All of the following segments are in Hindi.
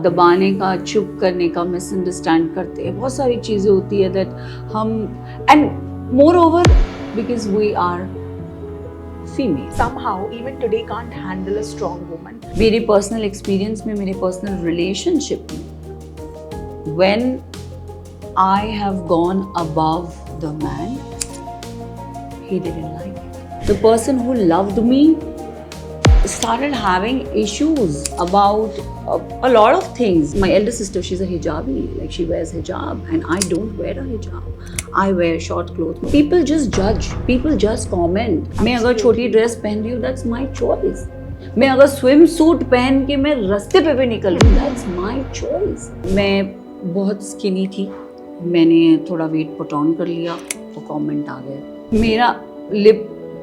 दबाने का, चुप करने का, मिसअंडरस्टैंड करते हैं, बहुत सारी चीज़ें होती है दैट हम and moreover because we are female. Somehow, even today, can't handle a strong woman. मेरे पर्सनल एक्सपीरियंस में, मेरे पर्सनल रिलेशनशिप में, when I have gone above the man, he didn't like it. The person who loved me started having issues about a lot of things. My elder sister, she's a hijabi, like she wears hijab, and I don't wear a hijab. I wear short clothes. People just judge. People just comment. मैं अगर छोटी ड्रेस पहन रही हूँ, that's my choice. मैं अगर स्विम सूट पहन के मैं रास्ते पे भी निकल रही हूँ, that's my choice. मैं बहुत स्किनी थी, मैंने थोड़ा वेट पुट ऑन कर लिया तो कमेंट आ गए.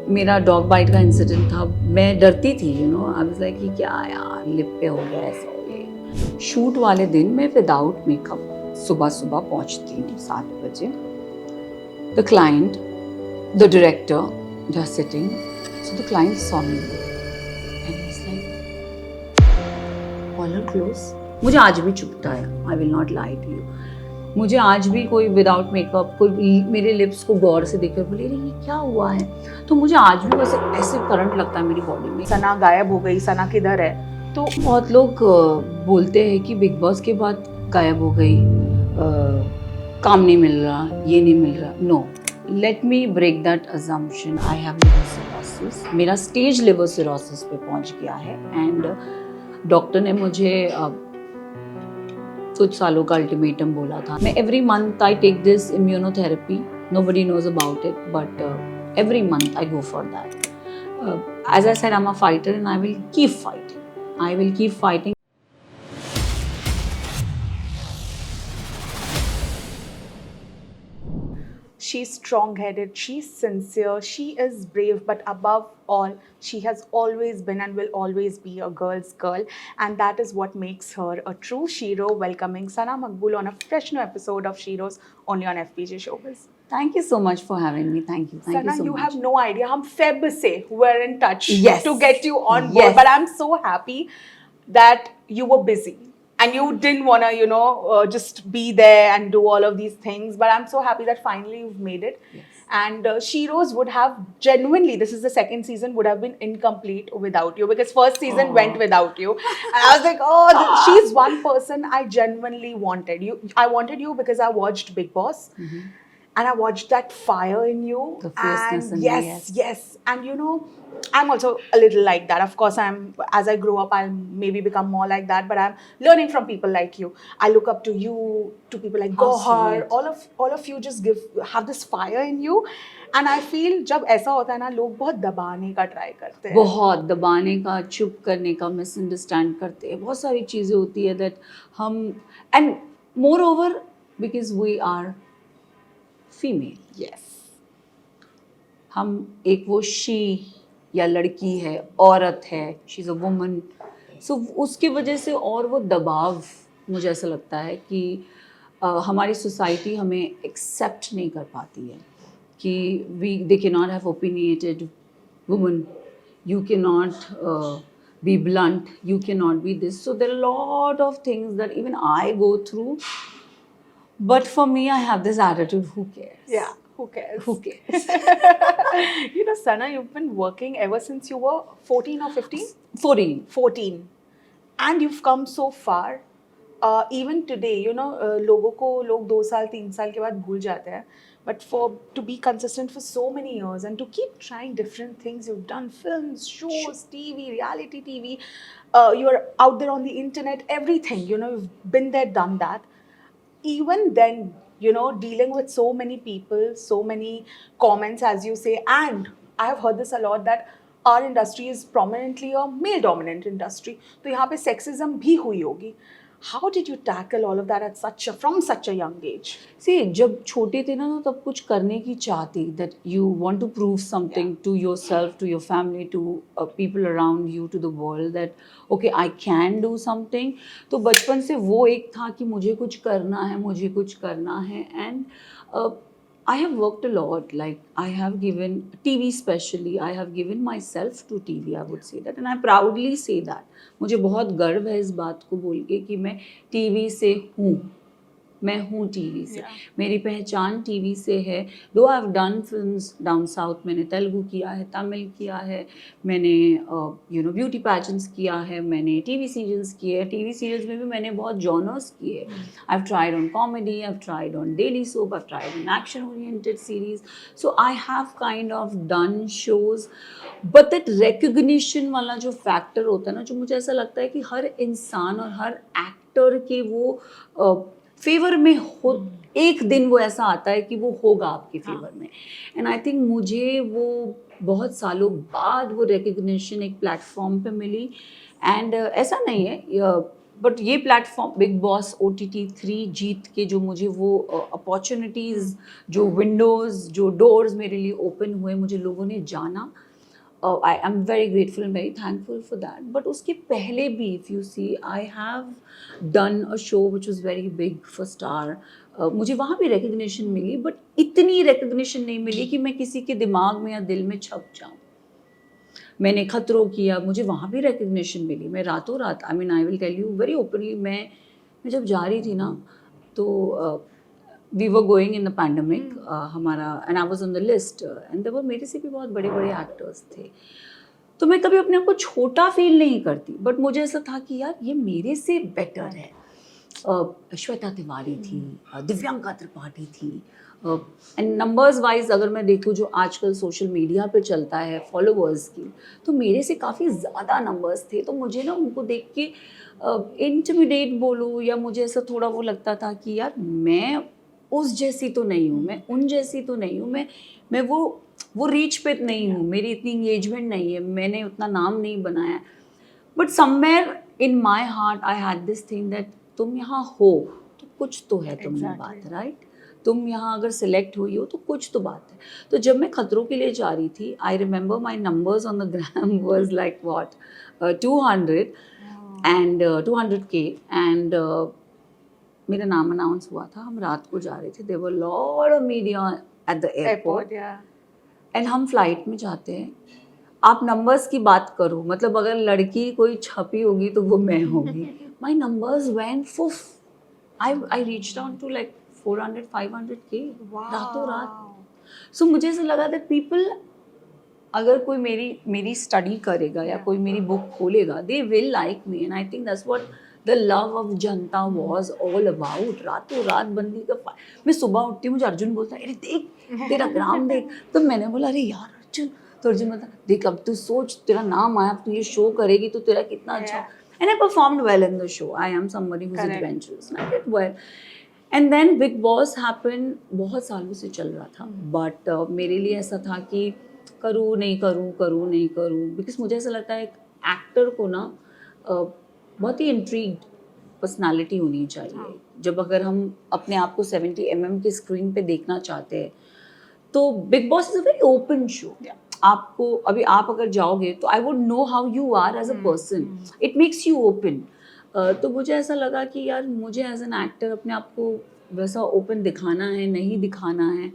मेरा डॉग बाइट का इंसिडेंट था. मैं डरती थी, आई वाज लाइक कि क्या यार लिप पे हो गया, ऐसा हो गया. शूट वाले दिन मैं विदाउट मेकअप सुबह पहुंचती हूँ 7 बजे. The client, the director, they are sitting, so the client saw me and he was like collar close. मुझे आज भी चुभता है, I will not lie to you. मुझे आज भी कोई विदाउट मेकअप, कोई मेरे लिप्स को गौर से देखकर बोले ये क्या हुआ है, तो मुझे आज भी बस ऐसे करंट लगता है मेरी बॉडी में. सना गायब हो गई, सना किधर है? तो बहुत लोग बोलते हैं कि बिग बॉस के बाद गायब हो गई, काम नहीं मिल रहा, ये नहीं मिल रहा. No, let me break that assumption. I have liver cirrhosis. मेरा स्टेज लिवर सिरोसिस पे पहुंच गया है एंड डॉक्टर ने मुझे कुछ सालों का अल्टीमेटम बोला था. मैं every month I take this immunotherapy. Nobody knows about it but every month I go for that. As I said, I'm a fighter and I will keep fighting. I will keep fighting. She's strong-headed, she's sincere, she is brave, but above all, she has always been and will always be a girl's girl, and that is what makes her a true Shero. Welcoming Sana Maqbool on a fresh new episode of Sheroes only on FPJ Showbiz. Thank you so much for having me. Thank you. Thank Sana, you so you much. have no idea. हम Feb से were in touch Yes. to get you on board, Yes. but I'm so happy that you were busy. And you didn't want to, just be there and do all of these things. But I'm so happy that finally you've made it. Yes. And Sheroes would have genuinely, this is the second season, would have been incomplete without you. Because first season went without you. And I was like, she's one person I genuinely wanted. I wanted you because I watched Big Boss. Mm-hmm. And I watched that fire in you. The fierceness and in me, yes. And I'm also a little like that. Of course, as I grow up, I'll maybe become more like that. But I'm learning from people like you. I look up to you, to people like How Gohar. sweet. All of you just have this fire in you. And I feel जब ऐसा होता है ना, लोग बहुत दबाने का ट्राई करते हैं. बहुत दबाने का, चुप करने का, मिसअंडरस्टैंड करते हैं, बहुत सारी चीज़ें होती है दैट हम and moreover because we are female. Yes. हम एक वो शी या लड़की है, औरत है, शी इज़ अ वुमन, सो उसकी वजह से और वो दबाव मुझे ऐसा लगता है कि हमारी सोसाइटी हमें एक्सेप्ट नहीं कर पाती है कि they can not have opinionated woman, you can not be blunt, you cannot be this. So there are a lot of things that even I go through, but for me I have this attitude, who cares? Yeah. Who cares? Who cares? Sana, you've been working ever since you were 14 or 15? 14. 14. And you've come so far. Even today, लोगों को लोग 2 साल 3 साल के बाद भूल जाते हैं. But to be consistent for so many years and to keep trying different things, you've done films, shows, TV, reality TV. You're out there on the internet, everything. You've been there, done that. Even then, dealing with so many people, so many comments, as you say, and I have heard this a lot that our industry is prominently a male-dominant industry. तो यहाँ पे sexism भी हुई होगी. How did you tackle all of that from such a young age? See, जब छोटे थे ना तो तब कुछ करने की चाह थी, that you want to prove something to yourself, to your family, to people around you, to the world, that okay, I can do something. तो बचपन से वो एक था कि मुझे कुछ करना है, and I have worked a lot. Like I have given TV, especially I have given myself to TV. I would say that, and I proudly say that. मुझे बहुत गर्व है इस बात को बोल के कि मैं टीवी से हूँ. मैं हूँ टीवी से. मेरी पहचान टीवी से है. दो आई have done films down south. मैंने तेलुगु किया है, तमिल किया है, मैंने ब्यूटी पैजेंट्स किया है, मैंने टीवी सीरियल्स किए हैं. टीवी सीरियल्स में भी मैंने बहुत जॉनर्स किए. I have tried on comedy, I have tried on daily soap, I have tried on action oriented series. So I have kind of done shows. But that recognition वाला जो फैक्टर होता है ना, जो मुझे ऐसा लगता है कि हर इंसान और हर एक्टर के वो फेवर में हो, एक दिन वो ऐसा आता है कि वो होगा आपके फेवर में. एंड आई थिंक मुझे वो बहुत सालों बाद वो रिकग्निशन एक प्लेटफॉर्म पे मिली. एंड ऐसा नहीं है, बट ये प्लेटफॉर्म बिग बॉस OTT 3 जीत के जो मुझे वो अपॉर्चुनिटीज़, जो विंडोज़, जो डोर्स मेरे लिए ओपन हुए, मुझे लोगों ने जाना. I am very grateful and very thankful for that. But उसके पहले भी, if you see, I have done a show which was very big for Star. मुझे वहाँ भी recognition मिली, but इतनी recognition नहीं मिली कि मैं किसी के दिमाग में या दिल में छप जाऊँ. मैंने खतरों किया, मुझे वहाँ भी recognition मिली. मैं रातों रात, I mean I will tell you very openly, मैं जब जा रही थी ना, तो we were going in the pandemic, हमारा, and I was on the list, and there were मेरे से भी बहुत बड़े बड़े एक्टर्स थे. तो मैं कभी अपने आप को छोटा फील नहीं करती, बट मुझे ऐसा था कि यार ये मेरे से बेटर है. श्वेता तिवारी थी, दिव्यांका त्रिपाठी थी, एंड नंबर्स वाइज अगर मैं देखूँ जो आजकल सोशल मीडिया पे चलता है फॉलोअर्स की, तो मेरे से काफ़ी ज़्यादा नंबर्स थे. तो मुझे ना उनको देख के इंटिमिडेट बोलूँ, या मुझे ऐसा थोड़ा वो लगता था कि यार मैं उस जैसी तो नहीं हूँ, मैं उन जैसी तो नहीं हूँ, मैं वो रीच पे नहीं हूँ, मेरी इतनी इंगेजमेंट नहीं है, मैंने उतना नाम नहीं बनाया. But somewhere in my heart I had this thing that तुम यहाँ हो तो कुछ तो है तुम में बात, राइट? तुम यहाँ अगर सिलेक्ट हुई हो तो कुछ तो बात है. तो जब मैं खतरों के लिए जा रही थी, I remember my numbers on the gram was like what 200 and 200K, and मेरा नाम अनाउंस हुआ था. हम रात को जा रहे थे. There were lot of media at the airport, and हम फ्लाइट में जाते हैं. आप नंबर्स की बात करो, मतलब अगर लड़की कोई छपी होगी तो वो मैं होगी. My numbers went poof. I reached down to like 400-500K रातों रात. सो मुझे ऐसा लगा दैट पीपल, अगर कोई मेरी स्टडी करेगा या कोई मेरी बुक खोलेगा, they will like me. And I think that's what the love of Janata was all about. रातों रात बंदी का. मैं सुबह उठती हूँ, मुझे अर्जुन बोलता है, अरे देख तेरा ग्राम देख. तो मैंने बोला अरे यार अर्जुन, तो अर्जुन बोलता देख अब तू सोच, तेरा नाम आया, अब तू ये शो करेगी तो तेरा कितना अच्छा. And I performed well in the show. I am somebody who is adventurous, I did well. And then Bigg Boss happen. बहुत सालों से चल रहा था, बट मेरे लिए ऐसा था कि करूँ नहीं करूँ, बिकॉज मुझे ऐसा लगता है एक एक्टर को ना बहुत ही इंट्रीग्ड पर्सनालिटी होनी चाहिए. जब अगर हम अपने आप को 70 mm की स्क्रीन पे देखना चाहते हैं, तो Bigg Boss is a very open show. आपको अभी आप अगर जाओगे तो I would know how you are as a person. It makes you open. तो मुझे ऐसा लगा कि यार मुझे एज एन एक्टर अपने आप को वैसा ओपन दिखाना है, नहीं दिखाना है.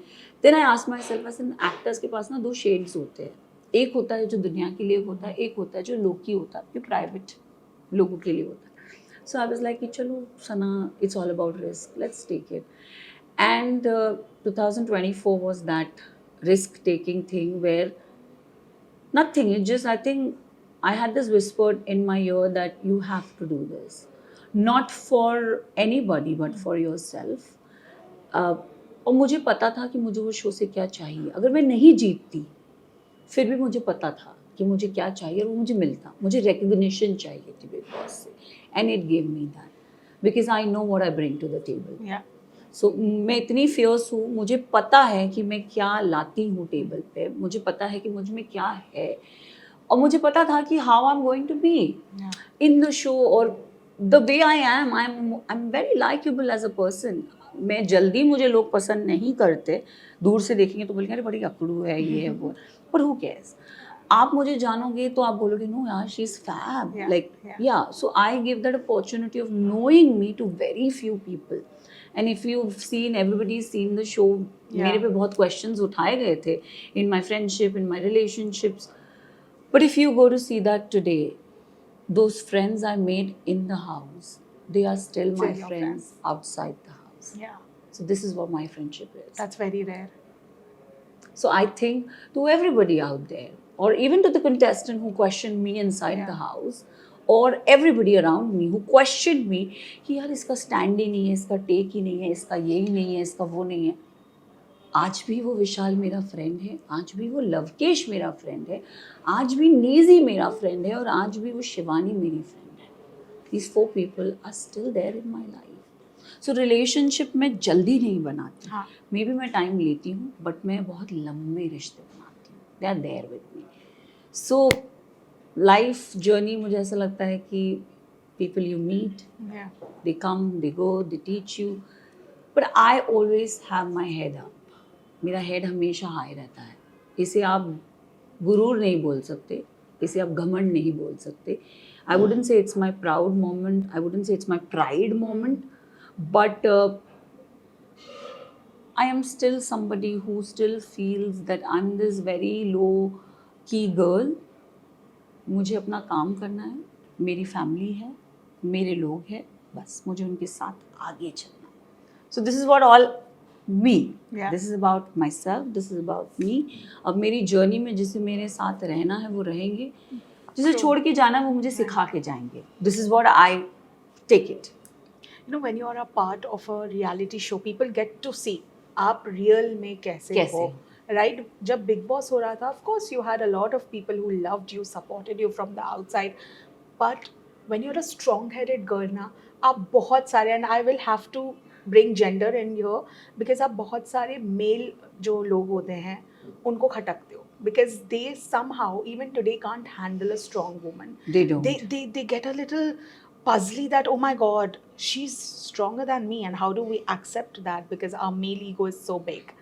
Then I asked myself, as an actors के पास ना 2 शेड्स होते हैं. एक होता है जो दुनिया के लिए होता है, एक होता है जो लोग की होता है, जो प्राइवेट लोगों के लिए होता है. So I was like कि चलो सना, it's all about risk, let's take it. And 2024 was that risk taking thing where nothing, it just, I think I had this whispered in my ear that you have to do this, not for anybody but for yourself. और मुझे पता था कि मुझे वो शो से क्या चाहिए. अगर मैं नहीं जीतती फिर भी मुझे पता था कि मुझे क्या चाहिए, और वो मुझे मिलता. मुझे रिकग्निशन चाहिए थी बिग बॉस से, and it gave me that because I know what I bring to the table. So मैं इतनी फियर्स हूँ, मुझे पता है कि मैं क्या लाती हूँ टेबल पे, मुझे पता है कि मुझ में क्या है, और मुझे पता था कि how I am going to be in the show, और the way I am very likeable as a person. मैं जल्दी, मुझे लोग पसंद नहीं करते, दूर से देखेंगे तो बोलेंगे अरे बड़ी अकड़ू है, ये है वो, बट हु केयर्स. आप मुझे जानोगे तो आप बोलोगे नो यार she is fab Yeah, like yeah. या so I give that opportunity of knowing me to very few people and if you seen everybody seen the show मेरे पे बहुत क्वेश्चंस उठाए गए थे in my friendship in my relationships but if you go to see that today those friends I made in the house, they are still my Still your friends outside the house. Yeah, So this is what my friendship is. that's very rare. So I think to everybody out there, or even to the contestant who questioned me inside Yeah. the house, or everybody around me who questioned me कि यार इसका stand ही नहीं है, इसका take ही नहीं है, इसका ये ही नहीं है, इसका वो नहीं है. आज भी वो विशाल मेरा फ्रेंड है, आज भी वो लवकेश मेरा फ्रेंड है, आज भी नेजी मेरा फ्रेंड है और आज भी वो शिवानी मेरी फ्रेंड है. These 4 people are still there in my life. So relationship में जल्दी नहीं बनाती. हाँ. मे बी मैं टाइम लेती हूँ बट मैं बहुत लंबे रिश्ते बनाती हूँ. They are there with me. So life journey मुझे ऐसा लगता है कि people you meet Yeah. they come, they go, they teach you. But I always have my head up. मेरा हेड हमेशा हाई रहता है. इसे आप गुरूर नहीं बोल सकते, इसे आप घमंड नहीं बोल सकते. I wouldn't say it's my proud moment, I wouldn't say it's my pride moment, but I am still somebody who still feels that I'm this very low key girl. मुझे अपना काम करना है, मेरी फैमिली है, मेरे लोग हैं, बस मुझे उनके साथ आगे चलना है. So this is what all me. Yeah. This is about myself. This is about me. अब मेरी जर्नी में जिसे मेरे साथ रहना है वो रहेंगे, जिसे छोड़ के जाना है वो मुझे सिखा के जाएंगे. This is what I take it. You know, when you are a part of a reality show, people get to see आप real में कैसे हो. Right? जब Big Boss हो रहा था, of course you had a lot of people who loved you, supported you from the outside. But when you're a strong-headed girl ना, आप बहुत सारे, and I will have to bring gender in here because आप बहुत सारे male जो लोग होते हैं उनको खटकते हो because they somehow even today can't handle a strong woman. They don't. They get a little puzzly that oh my god she's stronger than me and how do we accept that because our male ego is so big.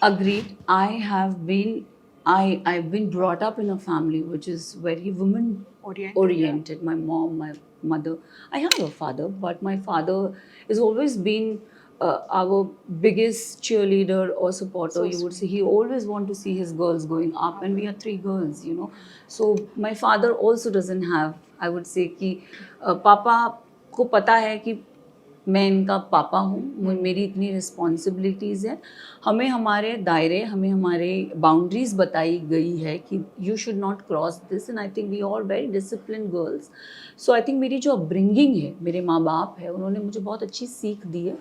Agreed. I've been brought up in a family which is very woman oriented. My mom, my mother. I have a father, but my father has always been our biggest cheerleader or supporter. So you would say he always want to see his girls going up, and we are 3 girls, you know. So my father also doesn't have. I would say कि पापा को पता है कि मैं इनका पापा हूँ, मेरी इतनी रिस्पॉन्सिबिलिटीज़ है, हमें हमारे दायरे, हमें हमारे बाउंड्रीज बताई गई है कि you should not cross this. And I think we are very discipline girls. So I think मेरी जो अपब्रिंगिंग है, मेरे माँ बाप है, उन्होंने मुझे बहुत अच्छी सीख दी है.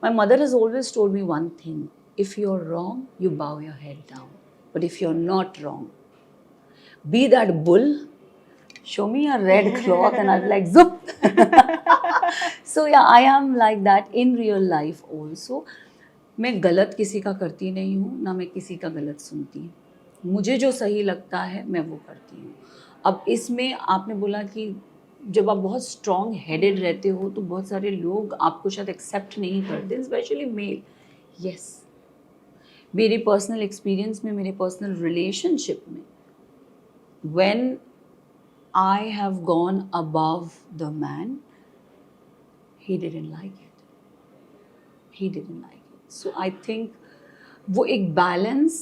My mother has always told me one thing, if you are wrong you bow your head down, but if you are not wrong be that bull, show me a red cloth and I'll be like zup. So yeah, I am like that in real life also. मैं गलत किसी का करती नहीं हूँ, ना मैं किसी का गलत सुनती हूँ. मुझे जो सही लगता है मैं वो करती हूँ. अब इसमें आपने बोला कि जब आप बहुत स्ट्रॉन्ग हेडेड रहते हो तो बहुत सारे लोग आपको शायद एक्सेप्ट नहीं करते, स्पेशली मेल. यस, मेरे पर्सनल एक्सपीरियंस में, मेरे पर्सनल रिलेशनशिप में, when I have gone above the man, he didn't like it. He didn't like it. So I think वो एक बैलेंस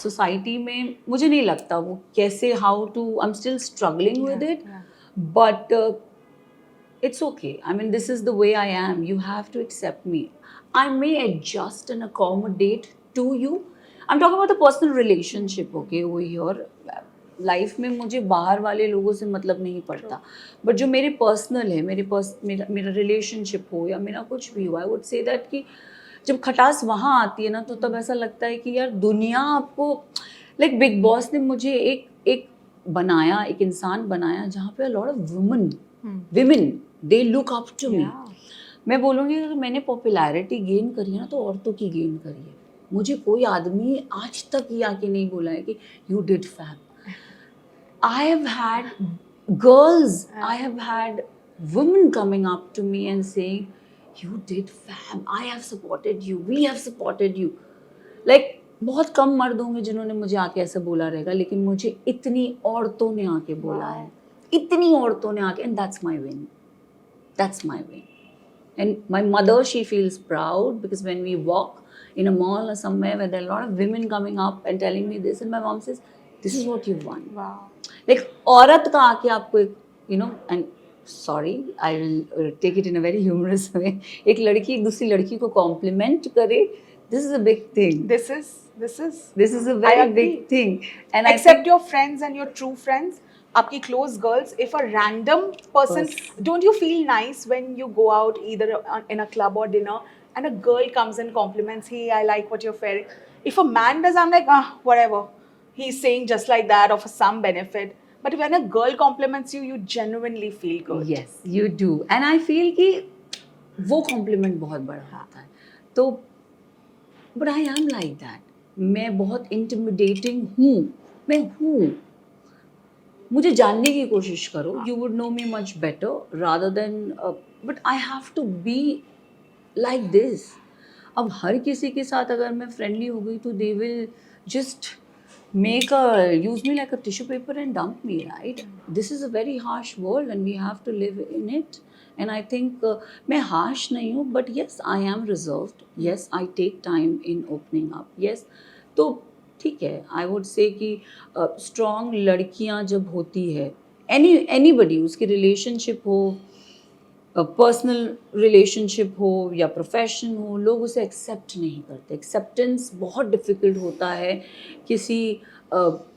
सोसाइटी में मुझे नहीं लगता वो कैसे, how to, I am still struggling with it, but it's okay. I mean, this is the way I am. You have to accept me. I may adjust and accommodate to you. I'm talking about the personal relationship, okay, over here. Life में मुझे बाहर वाले लोगों से मतलब नहीं पड़ता, बट जो मेरे पर्सनल है, मेरा रिलेशनशिप हो या मेरा कुछ भी हो, आई वुड से दैट कि जब खटास वहाँ आती है ना तो तब ऐसा लगता है कि यार दुनिया आपको, लाइक बिग बॉस ने मुझे एक बनाया, एक इंसान बनाया जहाँ पे lot of women they look up to me. मैं बोलूँगी अगर मैंने पॉपुलैरिटी गेन करी है ना तो औरतों की गेन करी है. मुझे कोई आदमी आज तक ये आके नहीं बोला है कि you did fab. I have had girls, I have had women coming up to me and saying, you did fab, I have supported you, we have supported you. Like, बहुत कम मर्द होंगे जिन्होंने मुझे आके ऐसा बोला रहेगा, लेकिन मुझे इतनी औरतों ने आके बोला है, इतनी औरतों ने आके, and that's my win, that's my win. And my mother, she feels proud because when we walk in a mall or somewhere where there are a lot of women coming up and telling me this, and my mom says, "This is what you've won." Wow. Like औरत का आके आपको एक, you know, and sorry, I will take it in a very humorous way. एक लड़की एक दूसरी लड़की को compliment करे, this is a big thing. This is This is a I very agree. big thing. And Except your friends and your true friends, आपकी close girls, if a random person, don't you feel nice when you go out either in a club or dinner and a girl comes and compliments, hey, I like what you're wearing. If a man does, I'm like, whatever. He's saying just like that or for some benefit. But when a girl compliments you, you genuinely feel good. yes, you do. And I feel कि वो compliment बहुत बड़ा होता है. तो but I am like that. मैं बहुत intimidating हूँ. मैं हूँ. मुझे जानने की कोशिश करो. You would know me much better rather than. But I have to be like this. अब हर किसी के साथ अगर मैं friendly हो गई तो they will just use me like a tissue paper and dump me, right? This is a very harsh world and we have to live in it. And I think मैं harsh नहीं हूँ, but yes, I am reserved. Yes, I take time in opening up. Yes, तो ठीक है. I would say कि strong लड़कियाँ जब होती है, anybody, उसकी relationship हो, पर्सनल रिलेशनशिप हो या प्रोफेशन हो, लोग उसे एक्सेप्ट नहीं करते. एक्सेप्टेंस बहुत डिफ़िकल्ट होता है किसी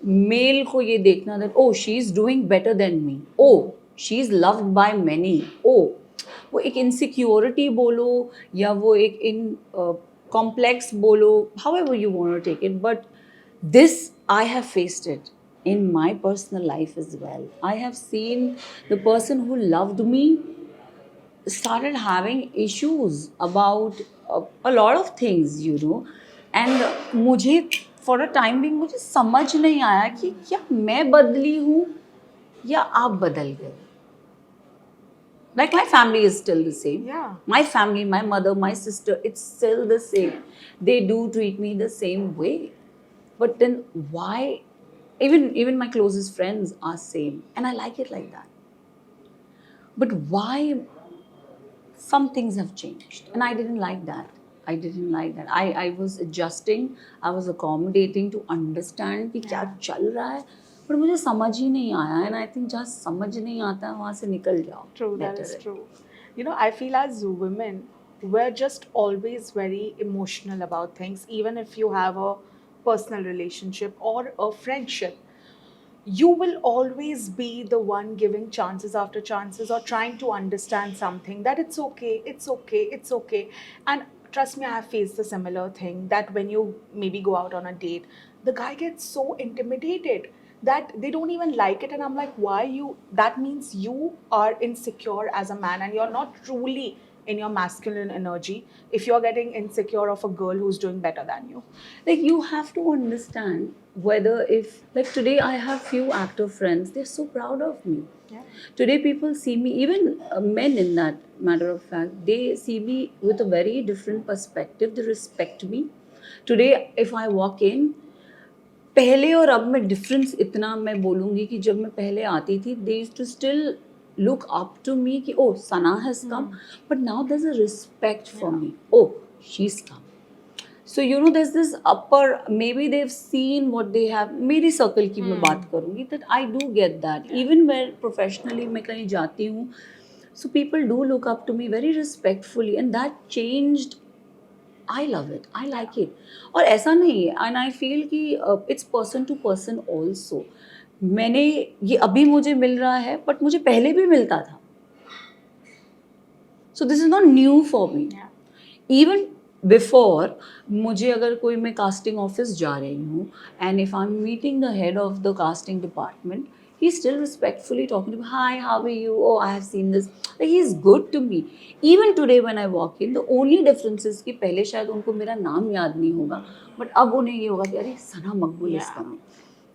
मेल को ये देखना that oh she is doing better than me, oh she is loved by many, oh वो एक इनसिक्योरिटी बोलो या वो एक इन कॉम्प्लेक्स बोलो, however you want to take it, but this I have faced it in my personal life as well. I have seen the person who loved me started having issues about a lot of things, you know, and मुझे for a time being मुझे समझ नहीं आया कि क्या मैं बदली हूँ या आप बदल गए. Like my family is still the same. Yeah. My family, my mother, my sister, it's still the same. They do treat me the same way. But then why? Even my closest friends are same, and I like it like that. But why? Some things have changed, and I didn't like that. I was adjusting, I was accommodating to understand कि क्या चल रहा है, पर मुझे समझ ही नहीं आया. And I think जहाँ समझ नहीं आता है वहाँ से निकल जाओ. True, that Better is है. true. You know, I feel as women, we're just always very emotional about things, even if you have a personal relationship or a friendship. You will always be the one giving chances after chances or trying to understand something that it's okay, it's okay, it's okay. And trust me, I have faced a similar thing that when you maybe go out on a date, the guy gets so intimidated that they don't even like it. And I'm like, why you? That means you are insecure as a man and you're not truly in your masculine energy if you're getting insecure of a girl who's doing better than you. Like you have to understand whether if like today I have few actor friends, they're so proud of me. Yeah. Today people see me, even men in that matter of fact, they see me with a very different perspective. They respect me. Today if I walk in, पहले और अब में डिफरेंस इतना मैं बोलूँगी कि जब मैं पहले आती थी, they used to still look up to me कि oh Sana has come, but now there's a respect for me. Oh, she's come. So you know there's this upper, maybe they've seen what they have. मेरी सर्कल की मैं बात करूँगी that I do get that. Even where professionally मैं कहीं जाती हूँ, so people do look up to me very respectfully, and that changed. I love it. I like it. और ऐसा नहीं है, and I feel कि it's person to person also. मैंने ये अभी मुझे मिल रहा है, but मुझे पहले भी मिलता था. So this is not new for me. Yeah. Even before, मुझे अगर कोई मैं casting office जा रही हूँ, and if I'm meeting the head of the casting department, he's still respectfully talking to me. Hi, how are you? Oh, I have seen this. Like he's good to me. Even today when I walk in, the only difference is कि पहले शायद उनको मेरा नाम याद नहीं होगा, but अब उन्हें ये होगा कि अरे सना मकबूल is coming.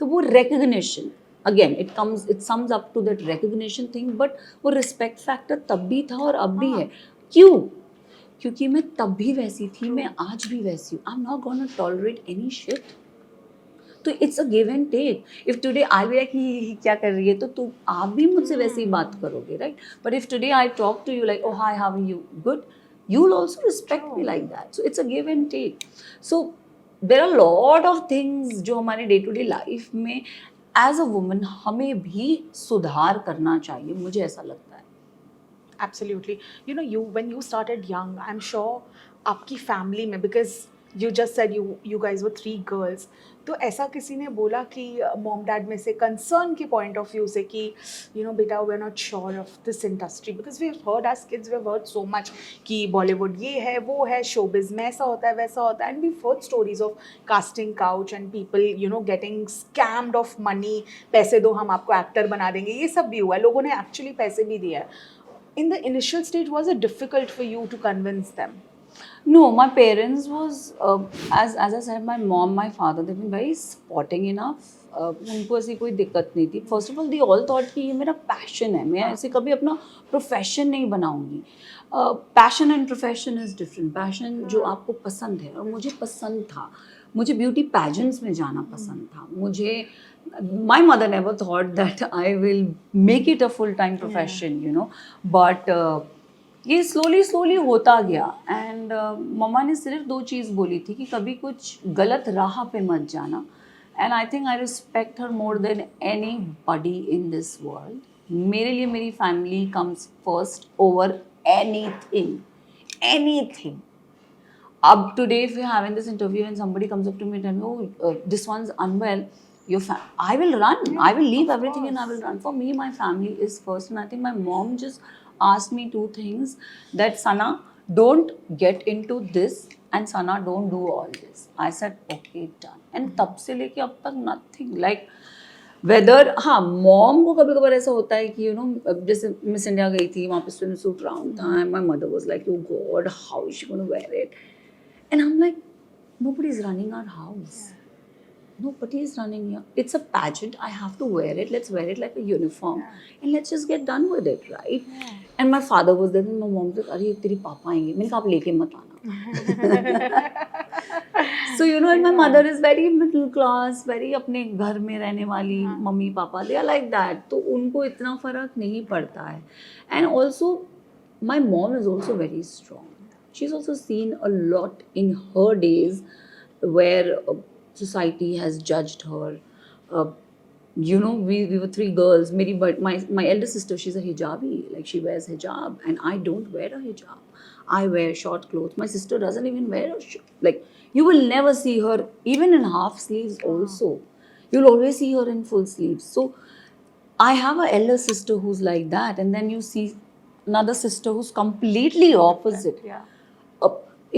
तो वो recognition, again it sums up to that recognition thing, but वो respect factor तब भी था और अब भी है. क्यों? क्योंकि मैं तब भी वैसी थी, मैं आज भी वैसी हूँ. I am not gonna tolerate any shit. तो it's a give and take. If today I be like ही क्या कर रही है, तो आप भी मुझसे वैसे ही बात करोगे, right? But if today I talk to you like, oh hi, how are you, good, you will also respect me like that. So it's a give and take. So there are a lot of things जो हमारे डे टू डे लाइफ में एज अ वुमन हमें भी सुधार करना चाहिए, मुझे ऐसा लगता है. Absolutely. You know, when you started young, I'm sure आपकी फैमिली में, because you just said you guys were 3 girls, तो ऐसा किसी ने बोला कि मॉम डैड में से कंसर्न के पॉइंट ऑफ व्यू से कि यू नो बेटा we are not sure of this industry, because we have heard as kids, we have heard so much कि बॉलीवुड ये है वो है, शोबिज में ऐसा होता है वैसा होता है, and we heard stories of casting couch and people you know getting scammed of money, पैसे दो हम आपको एक्टर बना देंगे, ये सब भी हुआ है, लोगों ने एक्चुअली पैसे भी दिया है. In the initial stage, was it difficult for you to convince them? No, my parents was as I said, my mom, my father, they've been very supporting enough. उनको ऐसी कोई दिक्कत नहीं थी. First of all they all thought कि ये मेरा पैशन है, मैं ऐसे कभी अपना प्रोफेशन नहीं बनाऊंगी. Passion and profession is different. Passion जो आपको पसंद है, और मुझे पसंद था, मुझे ब्यूटी पैजेंट्स में जाना पसंद था. मुझे my mother never thought that I will make it a full-time profession, you know, but ये slowly होता गया. एंड मम्मा ने सिर्फ 2 चीज़ बोली थी कि कभी कुछ गलत राह पे मत जाना. And I think I respect her more than any buddy in this world. मेरे लिए मेरी family comes first over anything. Up today, if we're having this interview and somebody comes up to me and tell me, oh, this one's unwell, I will run. I will leave everything and I will run. For me, my family is first. And I think my mom just asked me 2 things, that Sana, don't get into this, and Sana, don't do all this. I said, okay, done. And तब से लेके अब तक nothing. Like, वेदर, हाँ, मॉम को कभी कभार ऐसा होता है कि यू नो, जैसे मिस इंडिया गई थी, वहाँ पे स्विम सूट राउंड था, and my mother was like, oh God, how is she gonna wear it. And I'm like, nobody is running our house. Nobody is running here. It's a pageant. I have to wear it. Let's wear it like a uniform. And let's just get done with it, right? And my father was there and my mom said, अरे तेरी पापा आएंगे. मैंने कहा आप लेके मत आना. So you know, and my mother is very middle class, very अपने घर में रहने वाली mummy papa. They are like that. तो उनको इतना फर्क नहीं पड़ता है. And also, my mom is also very strong. She's also seen a lot in her days where society has judged her. You know, we were 3 girls. My elder sister, she's a hijabi. Like, she wears hijab, and I don't wear a hijab. I wear short clothes. My sister doesn't even wear like, you will never see her even in half sleeves also. You'll always see her in full sleeves. So I have an elder sister who's like that, and then you see another sister who's completely opposite. Yeah.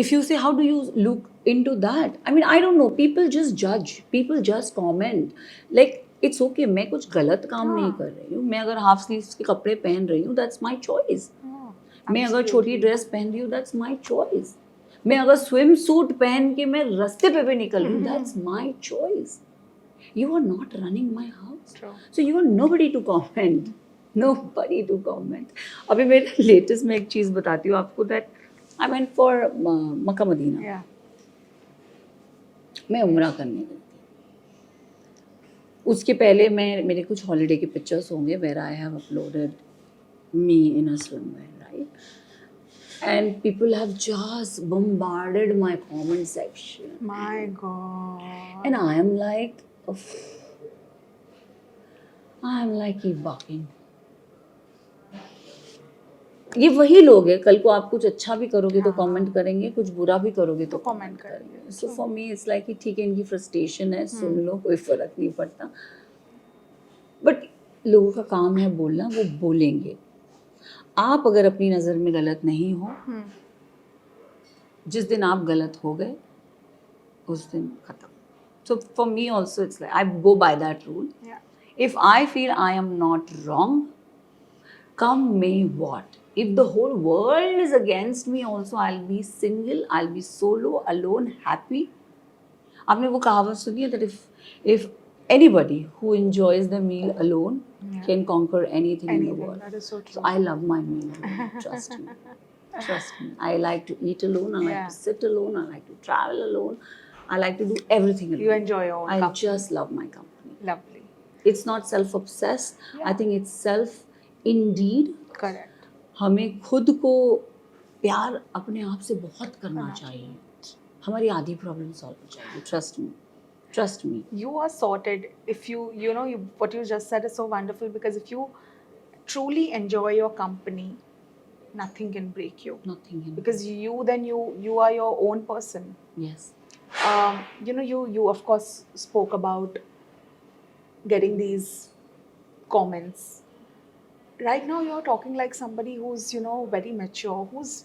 If you say, how do you look into that? I mean, I don't know. People just judge. People just comment. Like, it's okay. मैं कुछ गलत काम नहीं कर रही हूँ. मैं अगर हाफ स्लीव्स के कपड़े पहन रही हूँ, that's my choice. मैं अगर छोटी ड्रेस पहन रही हूँ, that's my choice. मैं अगर स्विम सूट पहन के मैं रास्ते पे भी निकल रही हूँ, that's my choice. You are not running my house. True. So you are nobody to comment. Nobody to comment. अभी मेरे लेटेस्ट में एक चीज़ बताती हूँ आपको, that I went for Mecca Medina. Yeah. मैं उम्रा करने गई थी. उसके पहले मेरे कुछ हॉलीडे के पिक्चर्स होंगे where I have uploaded me in a swimwear, right? And people have just bombarded my comment section. My God. And I am like, keep barking. ये वही लोग हैं, कल को आप कुछ अच्छा भी करोगे तो कमेंट करेंगे, कुछ बुरा भी करोगे तो कमेंट करेंगे. So for me it's like कि ठीक है, इनकी फ्रस्ट्रेशन है, सुन लो, कोई फर्क नहीं पड़ता. बट लोगों का काम है बोलना, वो बोलेंगे. आप अगर अपनी नज़र में गलत नहीं हो, जिस दिन आप गलत हो गए उस दिन खत्म. So for me also it's like I go by that rule. If I feel I am not wrong, come may what. If the whole world is against me also, I'll be single, I'll be solo, alone, happy. आपने वो कहावत सुनी है, that if anybody who enjoys the meal alone can conquer anything in the world. That is so true. So I love my meal alone, trust me. Trust me. I like to eat alone. I like Yeah. to sit alone. I like to travel alone. I like to do everything alone. You enjoy your own I company. just love my company. Lovely. It's not self-obsessed. Yeah. I think it's self-indeed. Correct. हमें खुद को प्यार अपने आप से बहुत करना चाहिए. हमारी आधी प्रॉब्लम सॉल्व हो जाएगी. Trust me. You are sorted if you know what you just said is so wonderful, because if you truly enjoy your company, nothing can break you, Nothing in because you are your own person. Yes. You of course spoke about getting these comments. Right now you're talking like somebody who's very mature, who's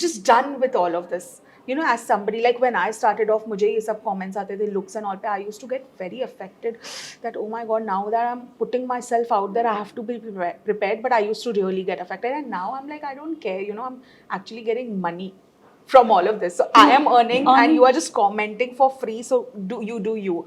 just done with all of this. As somebody, like when I started off, मुझे ये सब comments आते थे looks and all पे, I used to get very affected that, oh my god, now that I'm putting myself out there, I have to be prepared. But I used to really get affected, and now I'm like, I don't care. I'm actually getting money from all of this, so I am earning, and you are just commenting for free. So do you.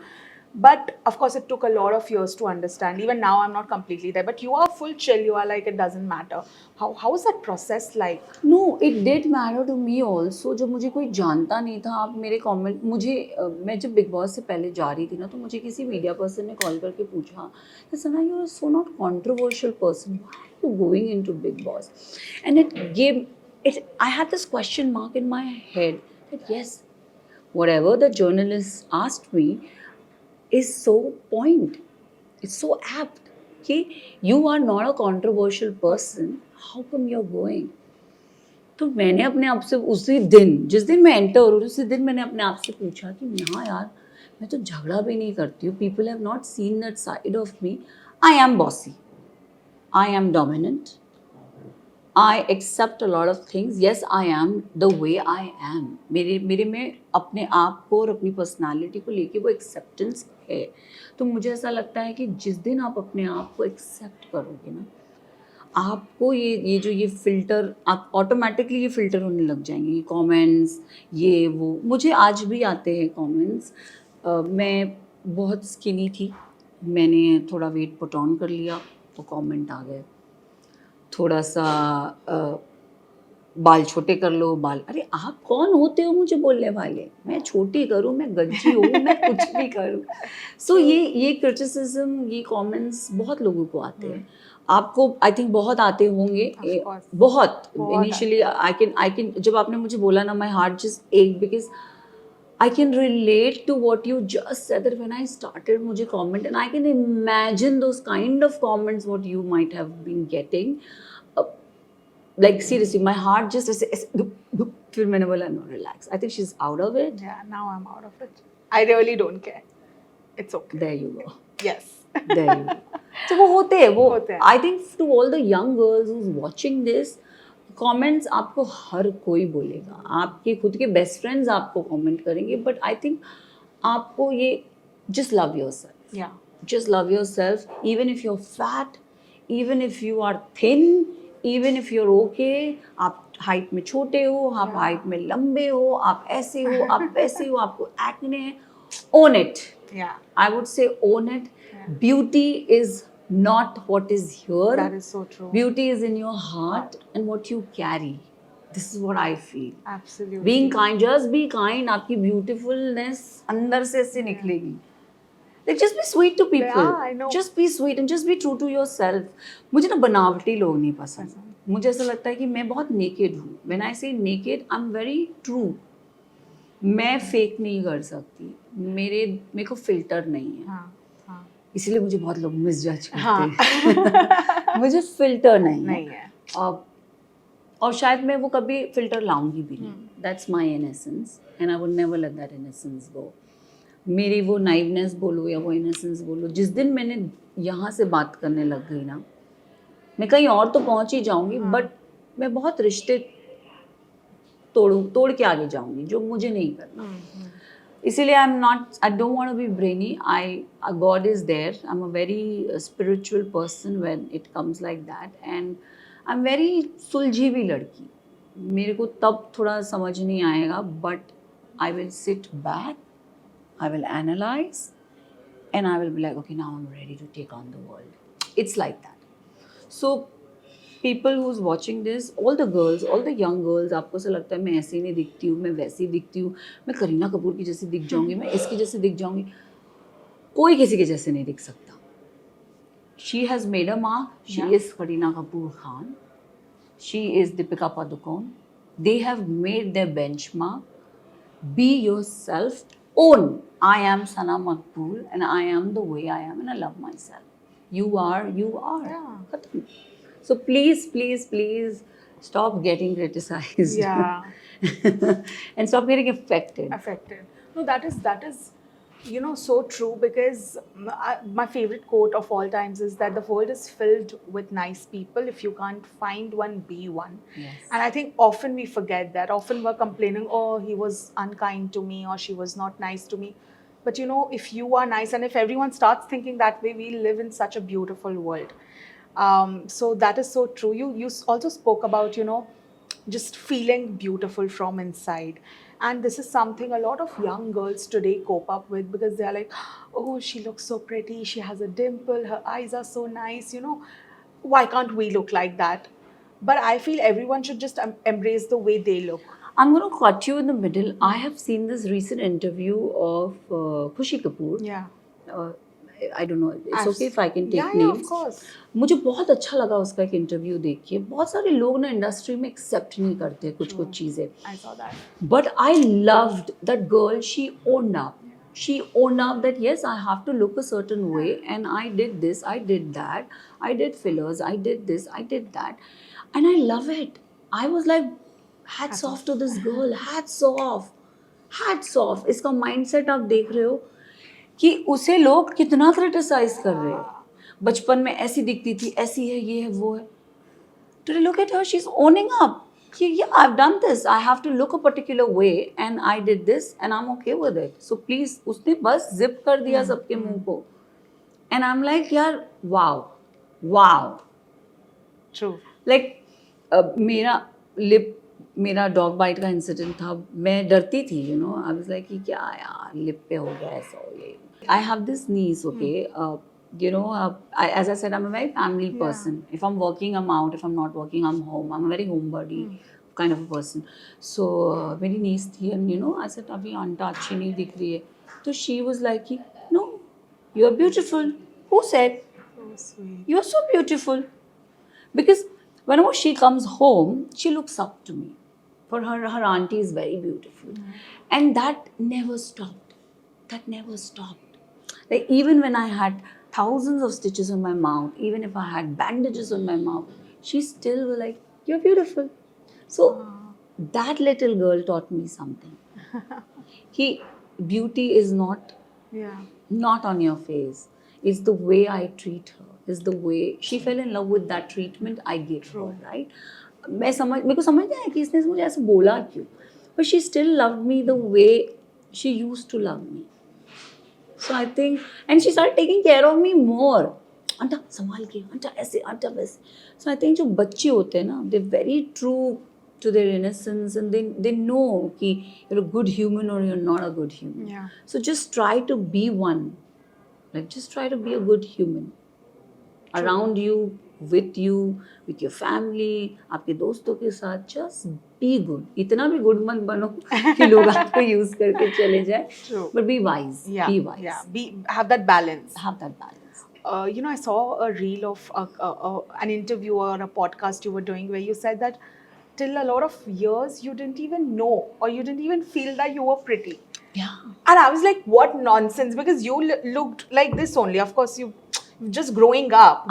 But of course, it took a lot of years to understand. Even now, I'm not completely there. But you are full chill. You are like, it doesn't matter. How is that process like? No, it did matter to me also. जब मुझे कोई जानता नहीं था, आप मेरे कमेंट मैं जब बिग बॉस से पहले जा रही थी ना, तो मुझे किसी मीडिया पर्सन ने कॉल करके पूछा कि Sana, you are so not controversial person, why are you going into Bigg Boss? And I had this question mark in my head that yes, whatever the journalist asked me is so point. It's so apt. कि you are not a controversial person, how come you're going? तो मैंने अपने आप से उसी दिन, जिस दिन मैं एंटर हो रही उसी दिन मैंने अपने आप से पूछा कि हाँ यार, मैं तो झगड़ा भी नहीं करती हूँ. People have not seen that side of me. I am bossy, I am dominant, I accept a lot of things. Yes, I am the way I am. मेरे में अपने आप को और अपनी पर्सनालिटी को लेके वो एक्सेप्टेंस है. तो मुझे ऐसा लगता है कि जिस दिन आप अपने आप को एक्सेप्ट करोगे ना, आपको ये जो ये फिल्टर, आप ऑटोमेटिकली ये फिल्टर होने लग जाएंगे. ये कमेंट्स, ये वो, मुझे आज भी आते हैं कमेंट्स. मैं बहुत स्किनी थी, मैंने थोड़ा वेट पुट ऑन कर लिया तो कमेंट आ गए. थोड़ा सा बाल छोटे कर लो, बाल, अरे आप कौन होते हो मुझे बोलने वाले? मैं छोटी करूँ, मैं गज्जी हूँ, मैं कुछ भी करूँ. सो ये क्रिटिसिज्म, ये कमेंट्स बहुत लोगों को आते हैं. आपको आई थिंक बहुत आते होंगे. बहुत इनिशियली आई कैन जब आपने मुझे बोला ना, माई हार्ट जस्ट एक, because I can relate to what you just said, that when I started, मुझे comment, and I can imagine those kind of comments what you might have been getting. Like seriously, my heart just फिर मैंने बोला no, relax. I think she's out of it. Yeah, now I'm out of it. I really don't care. It's okay. There you go. Yes. There you go. So वो होते हैं. I think to all the young girls who's watching this, comments आपको हर कोई बोलेगा, आपके खुद के बेस्ट फ्रेंड्स आपको कमेंट करेंगे, बट आई थिंक आपको ये just love yourself. Yeah. Just love yourself, even if you're fat, even if you are thin, even if you're okay. आप हाइट में छोटे हो, आप हाइट में लंबे हो, आप ऐसे हो, आप वैसे हो, आपको एक्ने है, own it. Yeah. I would say own it. Beauty is not what is here. That is so true. Beauty is in your heart and what you carry. This is what I feel. Absolutely. Being kind, just be kind. आपकी beautifulness अंदर से ऐसे निकलेगी. Like just be sweet to people. Yeah, I know. Just be sweet and just be true to yourself. मुझे ना बनावटी लोग नहीं पसंद. मुझे ऐसा लगता है कि मैं बहुत naked हूँ. When I say naked, I'm very true. मैं fake नहीं कर सकती. मेरे को filter नहीं है. हाँ. इसलिए मुझे बहुत लोग मिसजज करते हैं. मुझे फिल्टर नहीं है. और शायद मैं वो कभी फिल्टर लाऊंगी भी नहीं. That's my innocence and I would never let that innocence go. मेरी वो नाइवनेस बोलो या वो इनसेंस बोलो, जिस दिन मैंने यहाँ से बात करने लग गई ना, मैं कहीं और तो पहुँच ही जाऊँगी, बट मैं बहुत रिश्ते तोड़ के आगे जाऊँगी, जो मुझे नहीं करना. इसीलिए I don't want to be brainy. God is there. I'm a very spiritual person when it comes like that, and I'm very सुलझी हुई लड़की. मेरे को तब थोड़ा समझ नहीं आएगा, but I will sit back, I will analyze, and I will be like, okay, now I'm ready to take on the world. It's like that. So people who's watching this, all the girls, all the young girls, आपको ऐसा लगता है मैं ऐसी नहीं दिखती हूँ, मैं वैसी दिखती हूँ, मैं करीना कपूर की जैसी दिख जाऊंगी, मैं इसकी जैसी दिख जाऊंगी, कोई किसी के जैसे नहीं दिख सकता. She has made a mark. She is Kareena Kapoor Khan. She is Deepika Padukone. They have made their benchmark. Be yourself. Own. I am Sana Makbul and I am the way I am and I love myself. You are. Yeah. So please, please, please stop getting criticized. Yeah. And stop getting affected. No, that is so true, because my favorite quote of all times is that the world is filled with nice people. If you can't find one, be one. Yes. And I think often we forget that. Often we're complaining, oh, he was unkind to me or she was not nice to me. But if you are nice and if everyone starts thinking that way, we live in such a beautiful world. So that is so true. You also spoke about, just feeling beautiful from inside. And this is something a lot of young girls today cope up with, because they're like, oh, she looks so pretty, she has a dimple, her eyes are so nice, why can't we look like that? But I feel everyone should just embrace the way they look. I'm going to cut you in the middle. I have seen this recent interview of Khushi Kapoor. Yeah. I don't know. It's okay if I can take names. Yeah, of course. मुझे बहुत अच्छा लगा उसका एक इंटरव्यू देख के. बहुत सारे लोग ना इंडस्ट्री में एक्सेप्ट नहीं करते कुछ चीज़ें. I saw that. But I loved that girl. She owned up. She owned up that yes, I have to look a certain way, and I did this, I did that, I did fillers, I did this, I did that, and I love it. I was like, hats off to this girl. Hats off. इसका mindset आप देख रहे हो कि उसे लोग कितना क्रिटिसाइज कर रहे हैं. बचपन में ऐसी दिखती थी, ऐसी है, ये है, वो है. Today look at her, she's owning up. Yeah, I've done this. I have to look a particular way and I did this and I'm okay with it. So please, उसने बस zip कर दिया सबके मुंह को. And I'm like, यार, wow. True. Like, मेरा डॉग बाइट का इंसिडेंट था. मैं डरती थी, आई वाज लाइक कि क्या यार लिप पे हो गया ऐसा हो ये. I have this nice, okay. As I said, I'm a very family person. If I'm working, I'm out. If I'm not working, I'm home. I'm a very homebody kind of a person. So मेरी niece थी, and I said अभी आंटा अच्छी नहीं दिख रही है. तो she was like, no, you're beautiful. Who said? So sweet. You're so beautiful. Because whenever she comes home, she looks up to me. For her auntie is very beautiful. And that never stopped. Like even when I had thousands of stitches on my mouth, even if I had bandages on my mouth, she still was like, you're beautiful. So that little girl taught me something. Beauty is not on your face. It's the way I treat her. It's the way she fell in love with that treatment I gave her, right? मेरे को समझ नहीं आया कि इसने मुझे ऐसे बोला क्यों. But she still loved me the way she used to love me. So I think, and she started taking care of me more. अंटा संभाल के, अंटा ऐसे, अंटा वैसे. So I think जो बच्चे होते हैं ना, they're very true to their innocence, and they know कि you're a good human or you're not a good human. Yeah. So just try to be one. Like just try to be a good human. True. Around you, with your family, आपके दोस्तों के साथ, just be good. इतना भी good मत बनो कि लोग आपको use करके चले जाए. True. But be wise. Yeah. Be wise. Yeah. Have that balance. I saw a reel of an interview or a podcast you were doing where you said that till a lot of years you didn't even know or you didn't even feel that you were pretty. Yeah. And I was like, what nonsense, because you looked like this only. Of course, you just growing up,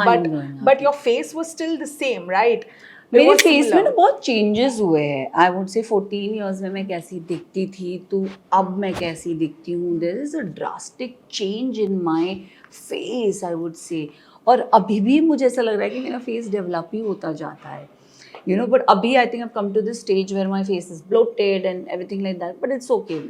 but your face was still the same, right? मेरे फेस में ना बहुत चेंजेस हुए हैं. आई वुड से 14 इयर्स में मैं कैसी दिखती थी तो अब मैं कैसी दिखती हूँ. There is a drastic change in my face, I would say. और अभी भी मुझे ऐसा लग रहा है कि मेरा फेस डेवलप ही होता जाता है, but अभी I think I come to this stage where my face is bloated and everything like that. But it's okay.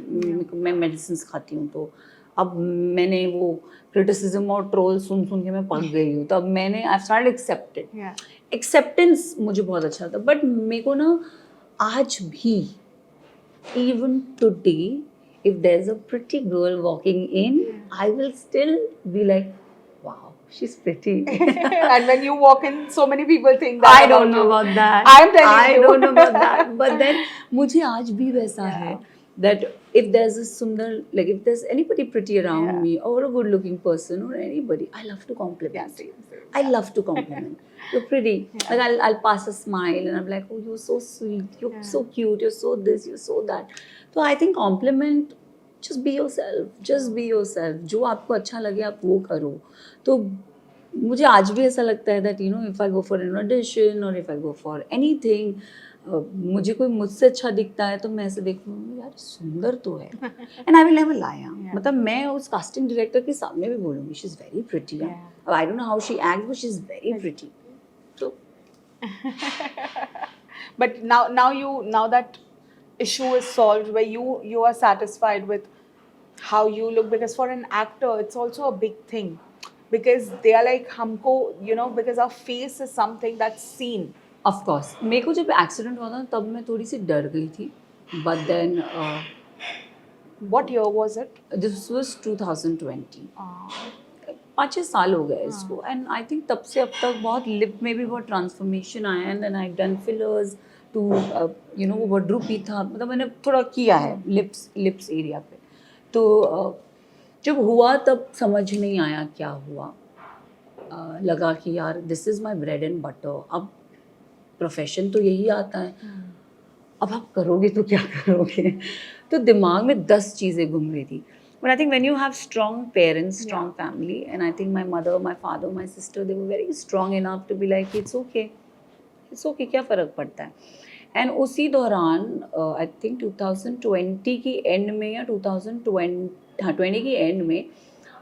मैं मेडिसिन खाती हूँ तो अब मैंने वो क्रिटिसिज्म और ट्रोल सुन के मैं पक गई हूँ. तो अब मैंने आई स्टार्टेड एक्सेप्टेड. एक्सेप्टेंस मुझे बहुत अच्छा लगता. बट मेरे को ना आज भी, even today, if there is a pretty girl walking in, I will still be like wow, she's pretty. And when you walk in, so many people think that. I don't know about that. I'm telling you. I don't know about that. But then मुझे आज भी वैसा है that if there's a sundar, like if there's anybody pretty around Yeah. me or a good looking person or anybody, I love to compliment. Yeah, same. I love to compliment. You're pretty. Like I'll pass a smile and I'm like, oh, you're so sweet. You're so cute. You're so this. You're so that. So I think compliment. Just be yourself. Just be yourself. जो आपको अच्छा लगे आप वो करो. तो मुझे आज भी ऐसा लगता है that you know if I go for an audition or if I go for anything, मुझे कोई मुझसे अच्छा दिखता है तो मैं ऐसे देखूँ यार सुंदर तो है. And I will never lie. मतलब मैं उस casting director के सामने भी बोलूँगी she's very pretty. I don't know how she acts but she's very pretty. So But now that issue is solved, where you are satisfied with how you look, because for an actor it's also a big thing, because they are like हमको, you know, because our face is something that's seen. of course मेरे को जब एक्सीडेंट हुआ था तब मैं थोड़ी सी डर गई थी. But then What year was it? this was 2020. 5-6 साल हो गए इसको. एंड आई थिंक तब से अब तक बहुत लिप में भी बहुत ट्रांसफॉर्मेशन आया. And then I done fillers to you know वो बहुत ड्रूपी था. मतलब मैंने थोड़ा किया है लिप्स एरिया पे. तो जब हुआ तब समझ नहीं आया क्या हुआ. लगा कि यार this is my bread and butter. अब प्रोफेशन तो यही आता है. अब आप करोगे तो क्या करोगे. तो दिमाग में 10 चीज़ें घूम रही थी. But I think when you have strong parents, strong family, and I think my mother, my father, my sister, they were very strong enough to be like, it's okay, क्या फ़र्क पड़ता है. एंड उसी दौरान आई थिंक 2020 की एंड में या 2020 की एंड में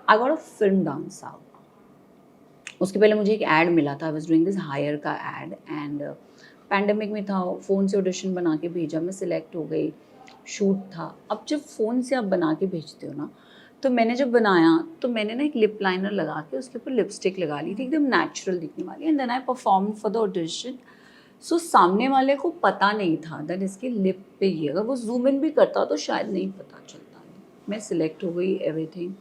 I got a film dance out. उसके पहले मुझे एक ऐड मिला था. I was doing this Haier का ऐड एंड पैंडमिक में था. फ़ोन से ऑडिशन बना के भेजा. मैं सिलेक्ट हो गई. शूट था. अब जब फ़ोन से आप बना के भेजते हो ना, तो मैंने जब बनाया तो मैंने ना एक लिप लाइनर लगा के उसके ऊपर लिपस्टिक लगा ली थी एकदम नेचुरल दिखने वाली. And then I perform for the audition. So सामने वाले को पता नहीं था दैट इसके लिप पे ये. अगर वो जूम इन भी करता तो शायद नहीं पता चलता. मैं सिलेक्ट हो गई. एवरीथिंग.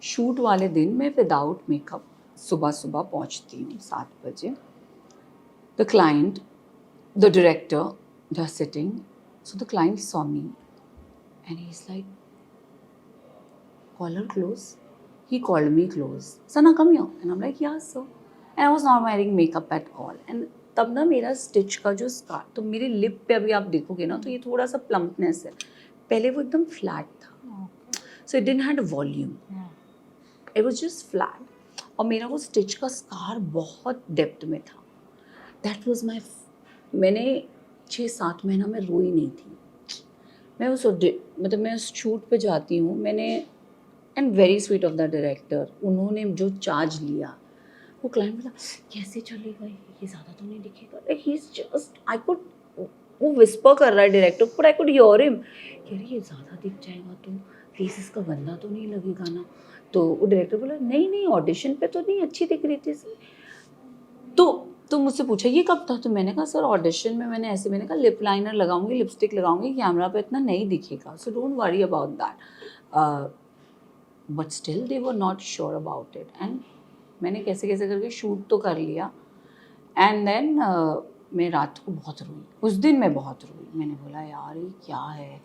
शूट वाले दिन मैं विदाउट मेकअप सुबह पहुँचती हूँ 7 बजे. The client, the director, they are sitting. So the client saw me and he's like, call her close. He called me close. Sana, come here. And I'm like, yeah, sir. And I was not wearing makeup at all. And तब ना मेरा स्टिच का जो स्कार, तो मेरे लिप पे अभी आप देखोगे ना तो ये थोड़ा सा प्लम्पनेस है. पहले वो एकदम फ्लैट था. So it didn't have volume. It was just flat. और मेरा वो स्टिच का स्कार बहुत डेप्थ में था. That was my मैंने 6-7 महीना में रोई नहीं थी. मैं उस मतलब मैं उस शूट पे जाती हूँ. मैंने and very sweet of the director. उन्होंने जो चार्ज लिया, वो क्लाइंट बोला कैसे चलेगा ये ज़्यादा तो नहीं दिखेगा. Like he is just I could, वो विस्पर कर रहा है डायरेक्टर पर आई कुड हियर हिम. कह रही ये ज़्यादा दिख जाएगा तो प्लीज़ इसका गंदा तो नहीं लगेगा ना. तो वो डायरेक्टर बोला नहीं ऑडिशन पे तो नहीं अच्छी दिख रही थी. तो मुझसे पूछा ये कब था. तो मैंने कहा सर ऑडिशन में मैंने कहा लिप लाइनर लगाऊंगी, लिपस्टिक लगाऊंगी, कैमरा पे इतना नहीं दिखेगा. So don't worry about that. But still they were not sure about it. And मैंने कैसे करके शूट तो कर लिया. एंड देन मैं रात को बहुत रोई. उस दिन मैं बहुत रोई. मैंने बोला यार ये क्या है,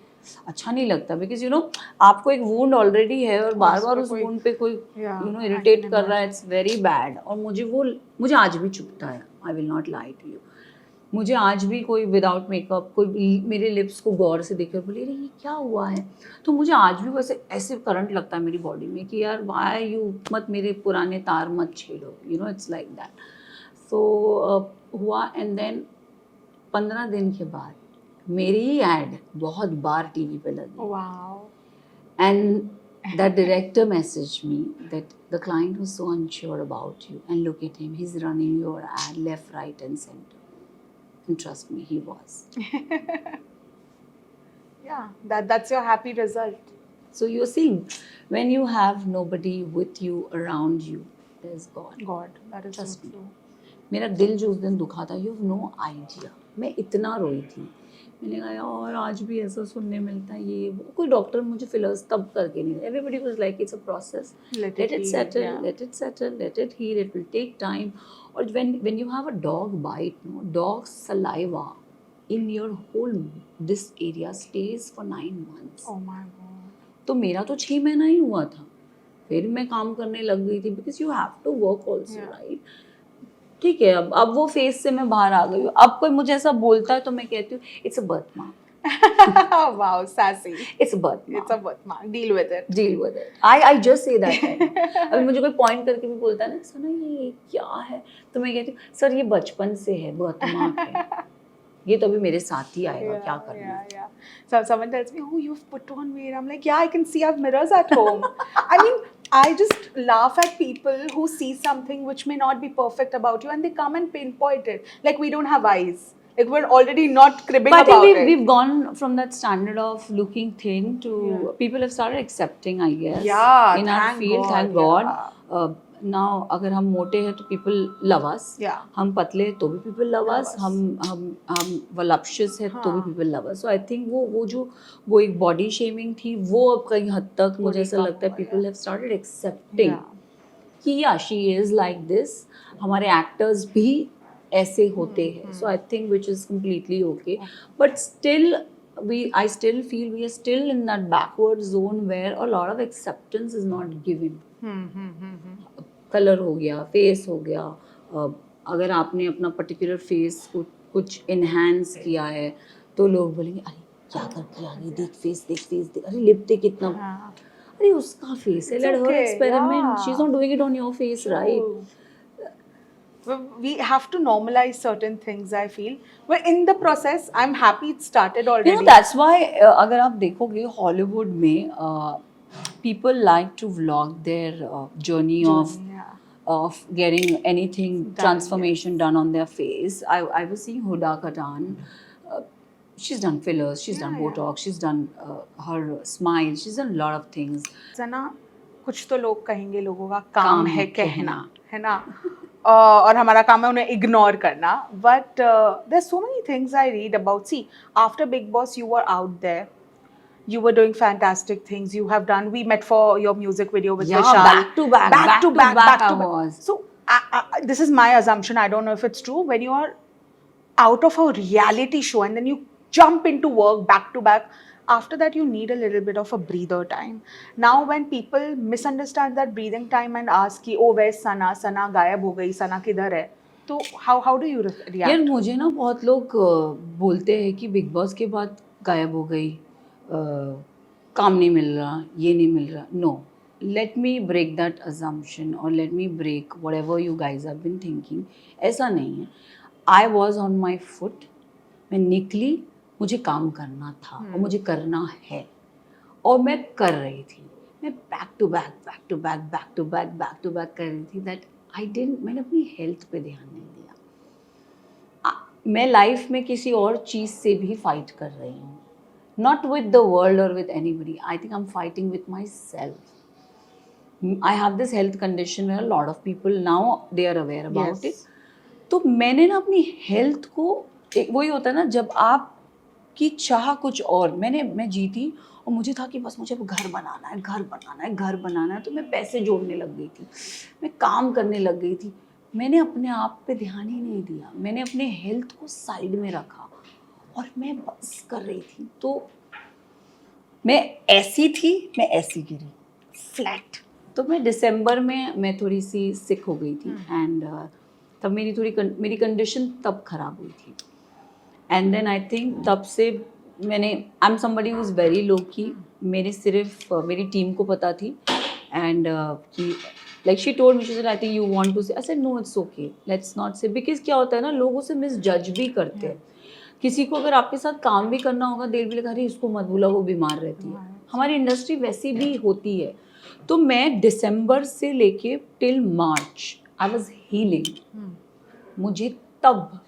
अच्छा नहीं लगता. बिकॉज यू नो आपको एक वुंड ऑलरेडी है और बार बार उस वुंड पे कोई यू नो इरिटेट कर रहा है. It's very bad. और मुझे आज भी चुभता है. I will not lie to you. मुझे आज भी कोई विदाउट मेकअप कोई मेरे लिप्स को गौर से देख कर बोले अरे ये क्या हुआ है, तो मुझे आज भी वैसे ऐसे करंट लगता है मेरी बॉडी में कि यार वाई यू मत मेरे पुराने तार मत छेड़ो. You know it's like that. So हुआ. एंड देन 15 दिन के बाद मेरी ही ऐड बहुत बार टीवी पे लगी. Wow. And the director messaged me that the client was so unsure about you and look at him, he's running your ad left, right and center. And trust me, he was. Yeah, that's your happy result. So you're seeing, when you have nobody with you, around you, there's God. God, that is Trust so me. true. मेरा दिल जो उस दिन दुखा था, you have no idea. मैं इतना रोई थी। मैंने कहा यार आज भी ऐसा सुनने मिलता है, ये वो। कोई डॉक्टर मुझे फिलर्स तब करके नहीं, everybody was like it's a process, Let let it it heal, settle, yeah. Let it settle, let it heal, it will take time. और when you have a dog bite, no, dog saliva in your whole this area stays for 9 months. Oh my God. तो मेरा तो 6 महीना ही हुआ था, फिर मैं काम करने लग गई थी, because you have to work also, Yeah. Right. ठीक है, अब वो फेज से मैं बाहर आ गई हूँ। अब कोई मुझे ऐसा बोलता है तो मैं कहती हूँ it's a birth mark, Wow, sassy. It's a birth It's a mark, birthmark. Deal with it. Deal with it. I just say that. अभी मुझे कोई पॉइंट करके भी बोलता है ना, सना ये क्या है, तो मैं कहती हूँ सर ये बचपन से है, बर्थ मार्क है, ये तो अभी मेरे साथ ही आएगा, क्या करना है। Yeah. So someone tells me, "Oh, you've put on weight." I'm like, "Yeah, I can see. I have mirrors at home." I mean, I just laugh at people who see something which may not be perfect about you, and they come and pinpoint it. Like we don't have eyes. Like we're already not cribbing But I about think it. we've gone from that standard of looking thin to Yeah. people have started accepting, I guess. Yeah, in our thank field, God, thank God. yeah. Now अगर हम मोटे हैं तो people love us. Yeah. हम पतले हैं तो भी people love us. us. हम voluptuous हैं तो भी हाँ. people love us. So I think वो एक body shaming थी, वो अब कहीं हद तक मुझे ऐसा कम लगता है हुआ, people have started accepting Yeah. कि yeah she is like this. हमारे actors भी ऐसे होते हैं, so I think which is completely okay. But still I still feel we are still in that backward zone where a lot of acceptance is not given. Colour हो गया, फेस हो गया, अगर आपने अपना पर्टिकुलर फेस को कुछ इन्हांस किया है तो लोग बोलेंगे अरे क्या करके आ गई, देख फेस देख, अरे लिप देख कितना, हाँ. अरे उसका फेस है, It's let her okay, experiment, yeah. She is not doing it on your face, right. We have to normalize certain things, I feel. But in the process, I'm happy it started already. You know, that's why अगर आप देखोगे हॉलीवुड में people like to vlog their journey Yeah. of getting anything Done, transformation done on their face. I was seeing Huda Katan. Uh, she's done fillers, she's done Yeah, yeah. Botox, she's done her smile, she's done a lot of things. सना, कुछ तो लोग कहेंगे, लोगों का काम है कहना, है ना? और हमारा काम है उन्हें इग्नोर करना. But there's so many things I read about. See, after Big Boss, you were out there. You were doing fantastic things. You have done. We met for your music video with Yeah, Vishal. back to back I was. So this is my assumption. I don't know if it's true. When you are out of a reality show and then you jump into work back to back, after that you need a little bit of a breather time. Now when people misunderstand that breathing time and ask कि oh where's Sana गायब हो गई, Sana किधर है, तो how do you react? यार मुझे ना बहुत लोग बोलते हैं कि बिग बॉस के बाद गायब हो गई, काम नहीं मिल रहा, ये नहीं मिल रहा. No, let me break that assumption और let me break whatever you guys have been thinking. ऐसा नहीं है. I was on my foot, मैं निकली, मुझे काम करना था और मुझे करना है और मैं कर रही थी. मैं बैक टू बैक कर रही थी. दैट आई डिडंट, मैंने अपनी हेल्थ पे ध्यान नहीं दिया. मैं लाइफ में किसी और चीज़ से भी फाइट कर रही हूँ, not with the world or with anybody. I think I'm fighting with myself. I have this health condition where a lot of people now they are aware about it. तो मैंने ना अपनी हेल्थ को, वही होता है ना जब आपकी चाह कुछ और, मैं जीती और मुझे था कि बस मुझे घर बनाना है, तो मैं पैसे जोड़ने लग गई थी, मैं काम करने लग गई थी. मैंने अपने आप पे ध्यान ही नहीं दिया, मैंने अपने हेल्थ को साइड में रखा और मैं बस कर रही थी. तो मैं ऐसी गिरी फ्लैट. तो मैं दिसंबर में मैं थोड़ी सी सिक हो गई थी एंड तब मेरी कंडीशन तब खराब हुई थी. एंड देन आई थिंक तब से आई am somebody who is very low की. मेरे सिर्फ मेरी टीम को पता थी एंड कि like she told me, she said I think you want to say. I said no it's okay, let's not say. Because क्या होता है ना, लोग उसे मिस जज भी करते हैं. किसी को अगर आपके साथ काम भी करना होगा, देर भी लगा, अरे इसको मत बोला, वो बीमार रहती है. हमारी इंडस्ट्री वैसी भी होती है. तो मैं दिसंबर से लेके till March I was healing. मुझे तब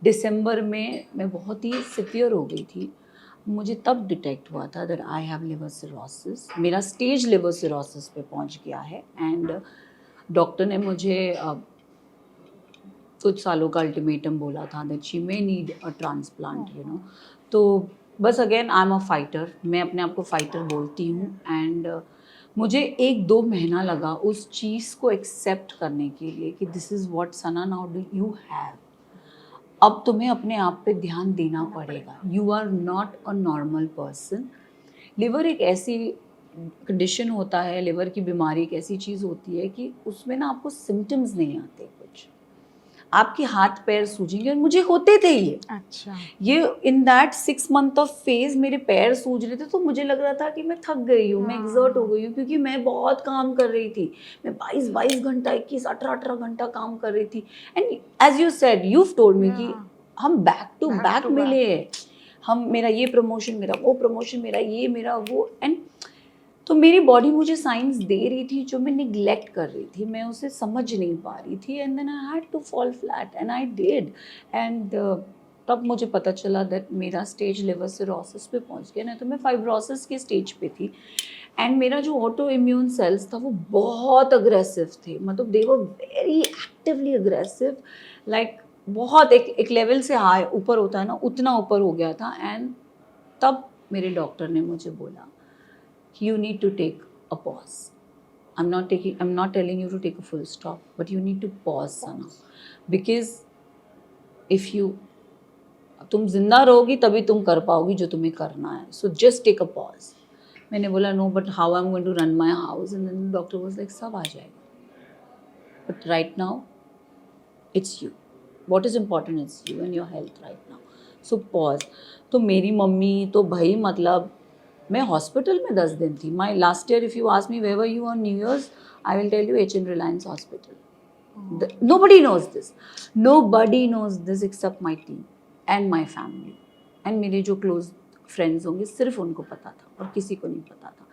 दिसंबर में मैं बहुत ही सिवियर हो गई थी. मुझे तब डिटेक्ट हुआ था that I have liver cirrhosis. मेरा स्टेज लिवर सिरोसिस पे पहुंच गया है एंड डॉक्टर ने मुझे कुछ सालों का अल्टीमेटम बोला था that she may need a transplant, you know. तो बस again I am a fighter, मैं अपने आप को फाइटर बोलती हूँ. एंड मुझे 1-2 महीना लगा उस चीज़ को एक्सेप्ट करने के लिए कि this is what Sana now do you have. अब तुम्हें अपने आप पे ध्यान देना पड़ेगा. You are not a normal person. Liver एक ऐसी कंडीशन होता है, लिवर की बीमारी एक ऐसी चीज़ होती है कि उसमें ना आपको सिम्टम्स नहीं आते कुछ. आपके हाथ पैर सूजेंगे, और मुझे होते थे ये. अच्छा. ये in that 6 month of phase मेरे पैर सूज रहे थे, तो मुझे लग रहा था कि मैं थक गई हूँ, मैं एग्जर्ट हो गई हूँ, क्योंकि मैं बहुत काम कर रही थी. मैं 22 घंटा, 21-18 घंटा काम कर रही थी. And as you said, you told me कि हम बैक टू बैक मिले हैं. हम, मेरा ये प्रमोशन, मेरा वो प्रमोशन, मेरा ये, मेरा वो. एंड तो मेरी बॉडी मुझे साइंस दे रही थी जो मैं निगलेक्ट कर रही थी, मैं उसे समझ नहीं पा रही थी. And then I had to fall flat and I did. And तब मुझे पता चला दैट मेरा स्टेज लिवर सिरोसिस पे पहुंच गया. नहीं तो मैं फाइब्रोसिस के स्टेज पे थी. एंड मेरा जो ऑटो इम्यून सेल्स था वो बहुत अग्रेसिव थे. मतलब they were very actively aggressive. Like बहुत एक लेवल से हाई ऊपर होता है ना, उतना ऊपर हो गया था. एंड तब मेरे डॉक्टर ने मुझे बोला, you need to take a pause. I'm not telling you to take a full stop, but you need to pause, Sana. Because if you, तुम जिंदा रहोगी तभी तुम कर पाओगी जो तुम्हें करना है. So just take a pause. मैंने बोला no, but how I'm going to run my house? And then the doctor was like, सब आ जाएगा. But right now, it's you. What is important is you and your health right now. So pause. तो मेरी मम्मी तो भाई, मतलब मैं हॉस्पिटल में 10 दिन थी. My last year, if you ask me where were you on New Year's, I will tell you H N. Reliance hospital. Nobody knows this, nobody knows this except my team and my family. And मेरे जो क्लोज फ्रेंड्स होंगे, सिर्फ उनको पता था और किसी को नहीं पता था.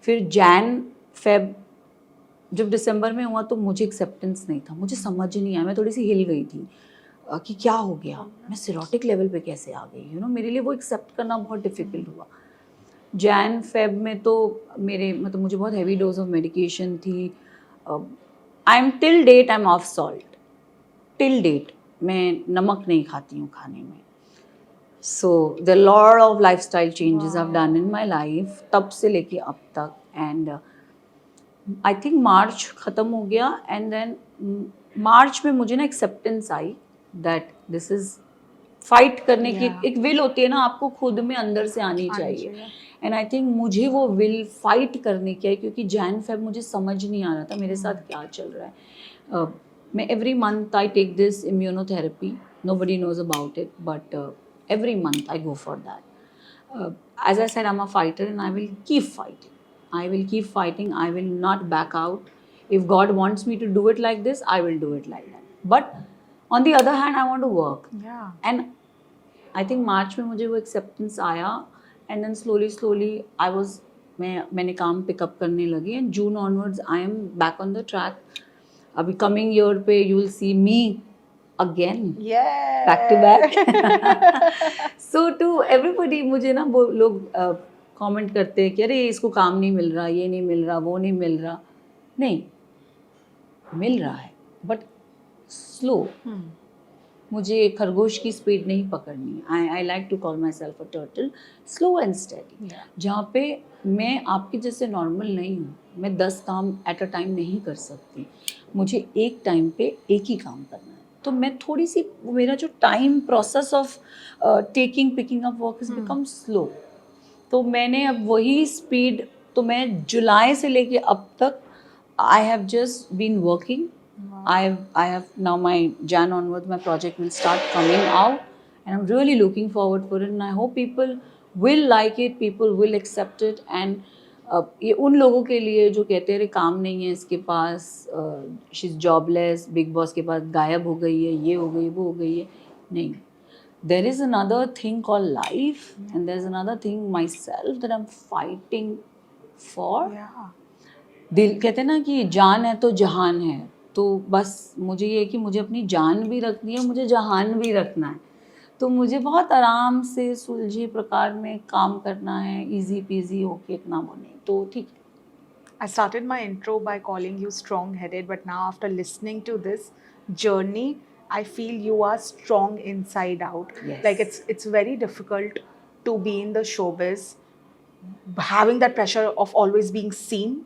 फिर जैन फेब, जब दिसंबर में हुआ तो मुझे एक्सेप्टेंस नहीं था, मुझे समझ नहीं आया. मैं थोड़ी सी हिल गई थी कि क्या हो गया, मैं सिरोटिक लेवल पे कैसे आ गई, यू नो. मेरे लिए वो एक्सेप्ट करना बहुत डिफिकल्ट हुआ. जैन फेब में तो मेरे, मतलब मुझे बहुत हैवी डोज ऑफ मेडिकेशन थी. I am till date, I am off salt. Till date मैं नमक नहीं खाती हूँ खाने में. So the lot of lifestyle changes I have done in my life, तब से लेके अब तक. एंड आई थिंक मार्च ख़त्म हो गया. एंड देन मार्च में मुझे ना acceptance I that this is, fight करने की एक विल होती है ना, आपको खुद में अंदर से आनी चाहिए. एंड आई थिंक मुझे वो विल फाइट करने की है, क्योंकि जैन फेब मुझे समझ नहीं आ रहा था मेरे साथ क्या चल रहा है. मैं every month I take this immunotherapy. Nobody knows about it, but every month I go for that. As I said, I am a fighter and I will keep fighting. I will keep fighting. I will not back out. If God wants me to do it like this, I will do it like that. But on the other hand, I want to work. Yeah. And I think March में मुझे वो acceptance आया. And then slowly I was, मैंने काम pick up करने लगी. And June onwards, I am back on the track. अभी coming year पे you will see me again. Yeah. Back to back. So to everybody, मुझे ना वो लोग कमेंट करते हैं कि अरे इसको काम नहीं मिल रहा, ये नहीं मिल रहा, वो नहीं मिल रहा. नहीं, मिल रहा है, बट स्लो. मुझे खरगोश की स्पीड नहीं पकड़नी. I like to call myself a turtle, slow and steady. जहाँ पे मैं आपके जैसे नॉर्मल नहीं हूँ. मैं 10 काम एट अ टाइम नहीं कर सकती. मुझे एक टाइम पे एक ही काम करना है. तो मैं थोड़ी सी, मेरा जो time process of picking up work is become slow. तो मैंने अब वही स्पीड, तो मैं जुलाई से लेके अब तक I have just been working. I have now, my Jan onwards my project will start coming out and I'm really looking forward for it and I hope people will like it, people will accept it. And ये उन लोगों के लिए जो कहते हैं काम नहीं है इसके पास, she's jobless, बिग बॉस के पास गायब हो गई है, ये हो गई, वो हो गई है. नहीं, there is another thing called life and there's another thing myself that I'm fighting for. दिल कहते हैं ना कि जान है तो जहान है. तो बस मुझे ये है कि मुझे अपनी जान भी रखनी है, मुझे जहान भी रखना है. तो मुझे बहुत आराम से सुलझे प्रकार में काम करना है, इजी पीजी होके, इतना वो नहीं. तो ठीक है. I started my intro by calling you strong-headed, but now after listening to this journey, I feel you are strong inside out. Yes. Like it's very difficult to be in the showbiz, having that pressure of always being seen,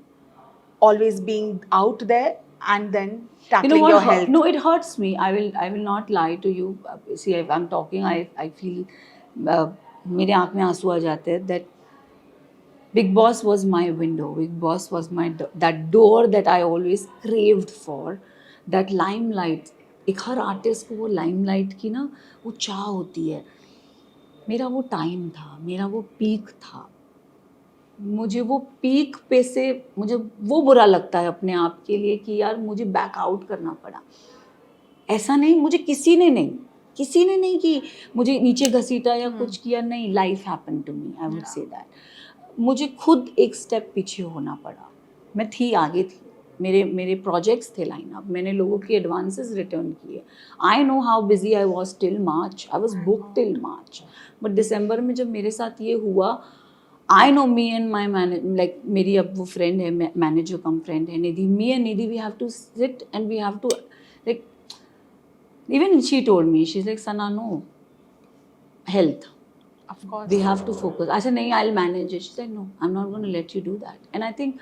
always being out there, and then You know tackling what? your health. No, it hurts me. I will not lie to you. See, if I'm talking, I feel मेरे आँख में आंसू आ जाते हैं. That Big Boss was my window. Big Boss was my that door that I always craved for. That limelight. एक हर आर्टिस्ट को वो लाइमलाइट की ना वो चाह होती है. मेरा वो टाइम था, मेरा वो पीक था. मुझे वो पीक पे से मुझे वो बुरा लगता है अपने आप के लिए कि यार मुझे बैक आउट करना पड़ा. ऐसा नहीं, मुझे किसी ने नहीं कि मुझे नीचे घसीटा या कुछ किया. नहीं, life happen to me, I would say that. मुझे खुद एक स्टेप पीछे होना पड़ा. मैं थी आगे थी, मेरे प्रोजेक्ट्स थे लाइन अप, मैंने लोगों की एडवांसेस रिटर्न किए. I know how busy I was till March. I was book till March. But दिसंबर में जब मेरे साथ ये हुआ, I know me and my like मेरी अब वो फ्रेंड है, मैनेजर कम फ्रेंड है Nidhi. Me and Nidhi we have to sit and we have to like, even she told me, she's like, Sana, no, health, Of course. we have to focus. I said, नहीं, I'll manage it. She said, no, I'm not going to let you do that. And I think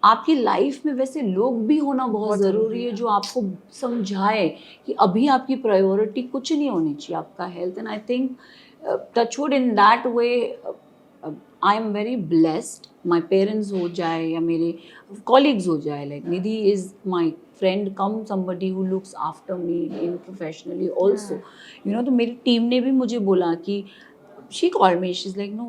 आपकी लाइफ में वैसे लोग भी होना बहुत ज़रूरी है जो आपको समझाए कि अभी आपकी प्रायोरिटी कुछ नहीं होनी चाहिए, आपका health. And I think touchwood in that way I am very blessed. My parents हो जाए या मेरे कॉलीग्स हो जाए, like Nidhi is my friend come somebody who looks after me in professionally also. You know, तो मेरी टीम ने भी मुझे बोला कि she called me, she's like, no,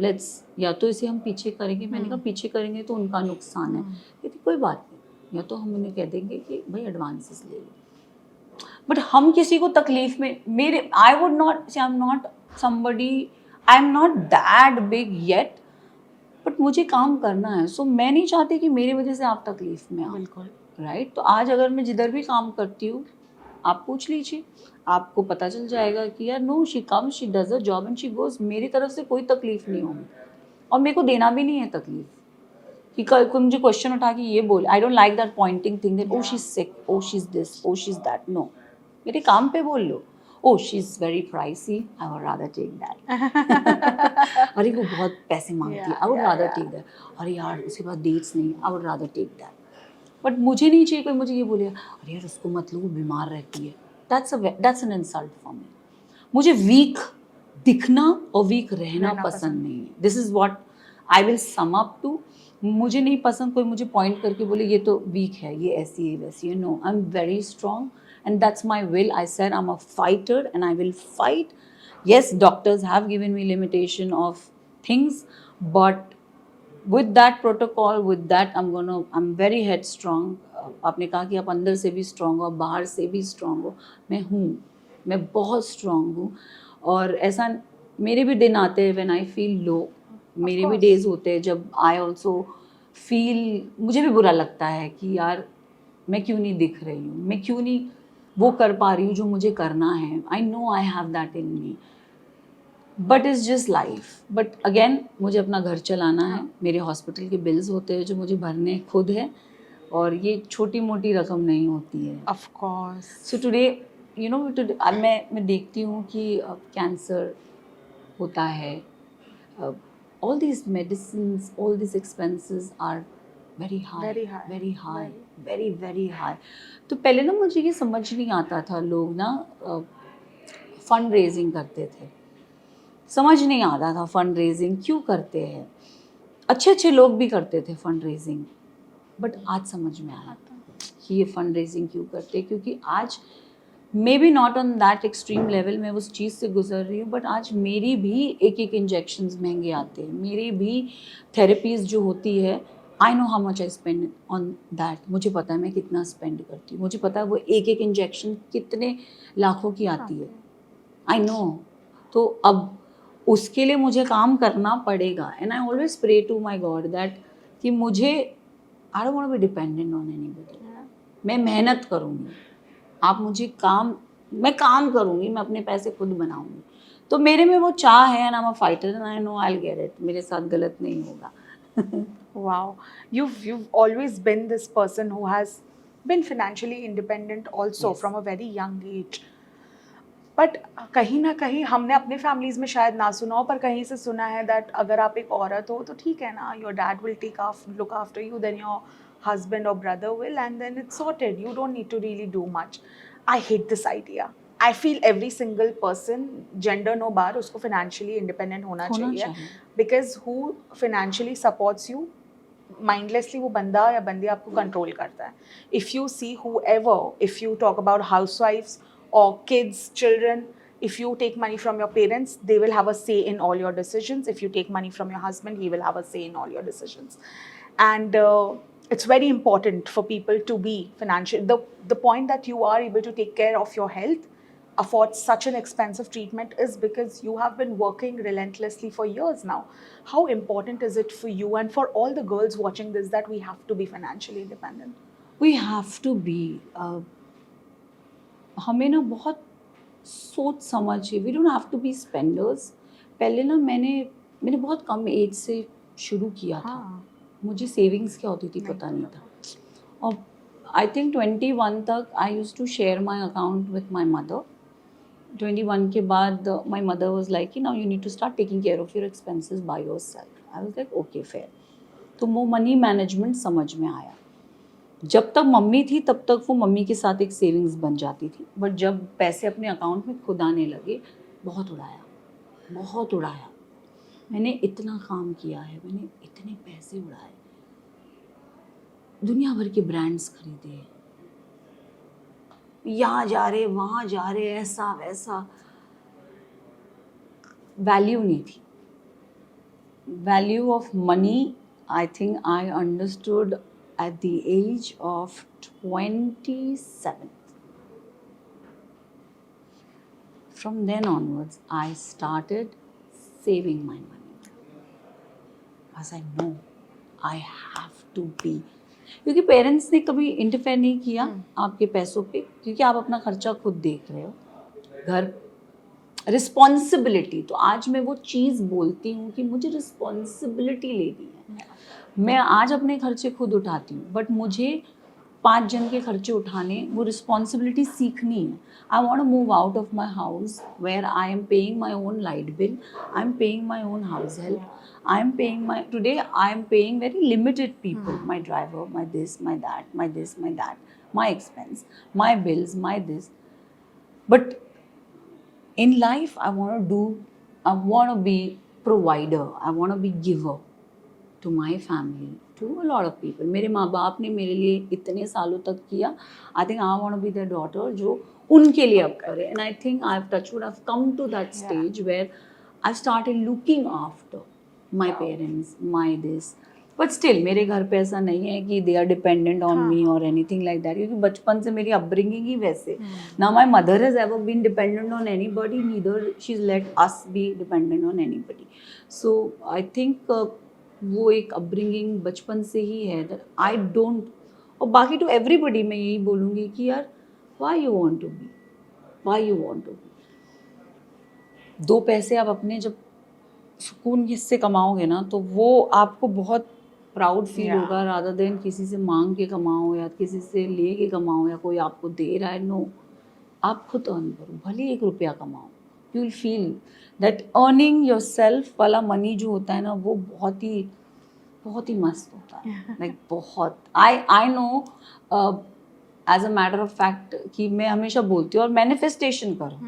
let's, या तो इसे हम पीछे करेंगे. मैंने कहा पीछे करेंगे तो उनका नुकसान है. कहती कोई बात नहीं, या तो हम उन्हें कह देंगे कि भाई एडवांसेस ले लो. बट हम किसी को तकलीफ में, मेरे आई वुड नॉट से, आई am not somebody, I am not that big yet, but मुझे काम करना है. सो मैं नहीं चाहती कि मेरी वजह से आप तकलीफ में आओ. बिल्कुल. राइट. तो आज अगर मैं जिधर भी काम करती हूँ, आप पूछ लीजिए, आपको पता चल जाएगा कि यार no, she comes, she does a job and she goes. मेरी तरफ से कोई तकलीफ नहीं होगी और मेरे को देना भी नहीं है तकलीफ कि कोई मुझे क्वेश्चन उठा के ये बोले. I don't like that pointing thing that oh she is sick, oh she is this, oh she is that. No, मेरे काम पे बोल लो. Oh, she's very pricey, I would rather take that. अरे वो बहुत पैसे मांगती है, I would rather take that. अरे यार उसके पास डेट्स नहीं, I would rather take that. But मुझे नहीं चाहिए कोई मुझे ये बोले अरे यार उसको मत लो, वो बीमार रहती है. That's an insult for me. मुझे वीक दिखना और वीक रहना पसंद नहीं है. This is what I will sum up to. मुझे नहीं पसंद कोई मुझे पॉइंट करके बोले ये तो वीक है, ये ऐसी है वैसी है. No, I am very strong. And that's my will. I said I'm a fighter and I will fight. Yes, doctors have given me limitation of things, but with that protocol, with that I'm very headstrong. आपने कहा कि आप अंदर से भी strong हो, बाहर से भी strong हो. मैं हूँ, मैं बहुत strong हूँ. और ऐसा मेरे भी दिन आते हैं when I feel low. मेरे भी days होते हैं जब I also feel, मुझे भी बुरा लगता है कि यार मैं क्यों नहीं दिख रही हूँ, मैं क्यों नहीं वो कर पा रही हूँ जो मुझे करना है. I no I have that in me, but it's just life. But again मुझे अपना घर चलाना है, मेरे हॉस्पिटल के बिल्स होते हैं जो मुझे भरने खुद है, और ये छोटी मोटी रकम नहीं होती है. Of course. So today you know, मैं देखती हूँ कि कैंसर होता है, all these medicines, all these expenses are very high. तो पहले ना मुझे ये समझ नहीं आता था. लोग ना फंड रेजिंग करते थे, समझ नहीं आता था फंड रेजिंग क्यों करते हैं. अच्छे लोग भी करते थे फंड रेजिंग, बट आज समझ में आया कि ये फंड रेजिंग क्यों करते हैं. क्योंकि आज may be not on that extreme level मैं उस चीज़ से गुजर रही हूँ, बट आज मेरी भी एक इंजेक्शंस महंगे आते हैं, मेरी भी थेरेपीज़ जो होती है, I know how much I spend on that. मुझे पता है मैं कितना स्पेंड करती हूँ, मुझे पता है वो एक इंजेक्शन कितने लाखों की आती है. I know. तो अब उसके लिए मुझे काम करना पड़ेगा. And I always pray to my God that कि मुझे, I don't want to be dependent on anybody. मैं मेहनत करूँगी, आप मुझे मैं काम करूँगी, मैं अपने पैसे खुद बनाऊँगी. तो मेरे में वो चाह है, and I am a fighter and I know I will get it. मेरे साथ गलत नहीं होगा. Wow, you've always been this person who has been financially independent also Yes. from a very young age. But कहीं ना कहीं हमने अपने फैमिलीज में शायद ना सुना हो, पर कहीं से सुना है दैट अगर आप एक औरत हो तो ठीक है ना, your dad will look after you, then your husband और brother will, and then it's sorted, you don't need to really do much. I hate this idea. I feel every single person, gender no bar, उसको फाइनेंशियली इंडिपेंडेंट होना चाहिए. Because who financially supports you, mindlessly वो बंदा या बंदी आपको कंट्रोल करता है. If you see whoever, if you talk about house wives or kids, children, if you take money from your parents, they will have a say in all your decisions. If you take money from your husband, he will have a say in all your decisions. And it's very important for people to be financial. The point that you are able to take care of your health, afford such an expensive treatment, is because you have been working relentlessly for years now. How important is it for you and for all the girls watching this that we have to be financially independent? We have to be. हमें ना बहुत सोच समझ के, we don't have to be spenders. पहले ना मैंने बहुत कम एज से शुरू किया था. मुझे सेविंग्स क्या होती थी पता नहीं था. और आई थिंक 21 तक I used to share my account with my mother. 21 के बाद माय मदर वाज लाइक कि now you need to start taking care of your expenses by yourself. I was like okay fair. तो वो मनी मैनेजमेंट समझ में आया. जब तक मम्मी थी तब तक वो मम्मी के साथ एक सेविंग्स बन जाती थी, बट जब पैसे अपने अकाउंट में खुद आने लगे, बहुत उड़ाया. मैंने इतना काम किया है, मैंने इतने पैसे उड़ाए, दुनिया भर के ब्रांड्स खरीदे, यहाँ जा रहे वहाँ जा रहे, ऐसा वैसा. वैल्यू नहीं थी. Value of money I think I understood at the age of 27. From then onwards, I started saving my money. Because I know I have to be. क्योंकि पेरेंट्स ने कभी इंटरफेयर नहीं किया आपके पैसों पे, क्योंकि आप अपना खर्चा खुद देख रहे हो. घर रिस्पॉन्सिबिलिटी, तो आज मैं वो चीज़ बोलती हूँ कि मुझे रिस्पॉन्सिबिलिटी लेनी है. मैं आज अपने खर्चे खुद उठाती हूँ, बट मुझे 5 जन के खर्चे उठाने, वो रिस्पॉन्सिबिलिटी सीखनी है. I want to move out of my house where I am paying my own light bill, I am paying my own house help, I am paying my, today I am paying very limited people, my driver, my this, my that, my this, my that, my expense, my bills, my this. But in life I want to be provider, I want to be giver to my family, to a lot of people. मेरे माँ बाप ने मेरे लिए इतने सालों तक किया. I think I want to be their daughter जो उनके लिए अब करे. And I think I've touched wood, I've come to that stage where I've started looking after my parents, my this. But still मेरे घर पे ऐसा नहीं है कि they are dependent on me और एनीथिंग लाइक दैट, क्योंकि बचपन से मेरी अपब्रिंगिंग ही वैसे. ना my mother has ever been dependent on anybody, neither she is let us be dependent on anybody. So I think वो एक अपब्रिंगिंग बचपन से ही है. आई डोंट, और बाकी टू एवरीबडी मैं यही बोलूँगी कि यार why you want to be. 2 पैसे आप अपने जब सुकून से कमाओगे ना, तो वो आपको बहुत प्राउड फील होगा, रादर देन किसी से मांग के कमाओ या किसी से ले के कमाओ या कोई आपको दे रहा है. नो, आप खुद अर्न करो, भले 1 रुपया कमाओ. You will feel that earning your self वाला मनी जो होता है ना, वो बहुत ही मस्त होता है. लाइक बहुत, I know as a matter of fact कि मैं हमेशा बोलती हूँ और मैनिफेस्टेशन करो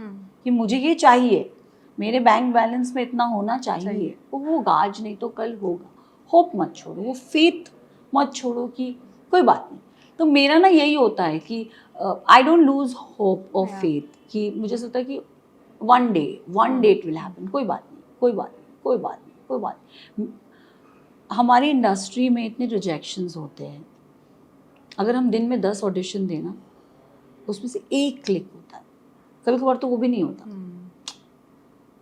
कि मुझे ये चाहिए, मेरे बैंक बैलेंस में इतना होना चाहिए. वो होगा, आज नहीं तो कल होगा. होप मत छोड़ो, वो फेथ मत छोड़ो कि कोई बात नहीं. तो मेरा ना यही होता है कि आई डोंट लूज होप और फेथ, कि मुझे ऐसा होता है कि one day it will happen. कोई बात नहीं. हमारी इंडस्ट्री में इतने रिजेक्शंस होते हैं. अगर हम दिन में 10 ऑडिशन देना, उसमें से 1 क्लिक होता है, कभी कभार तो वो भी नहीं होता.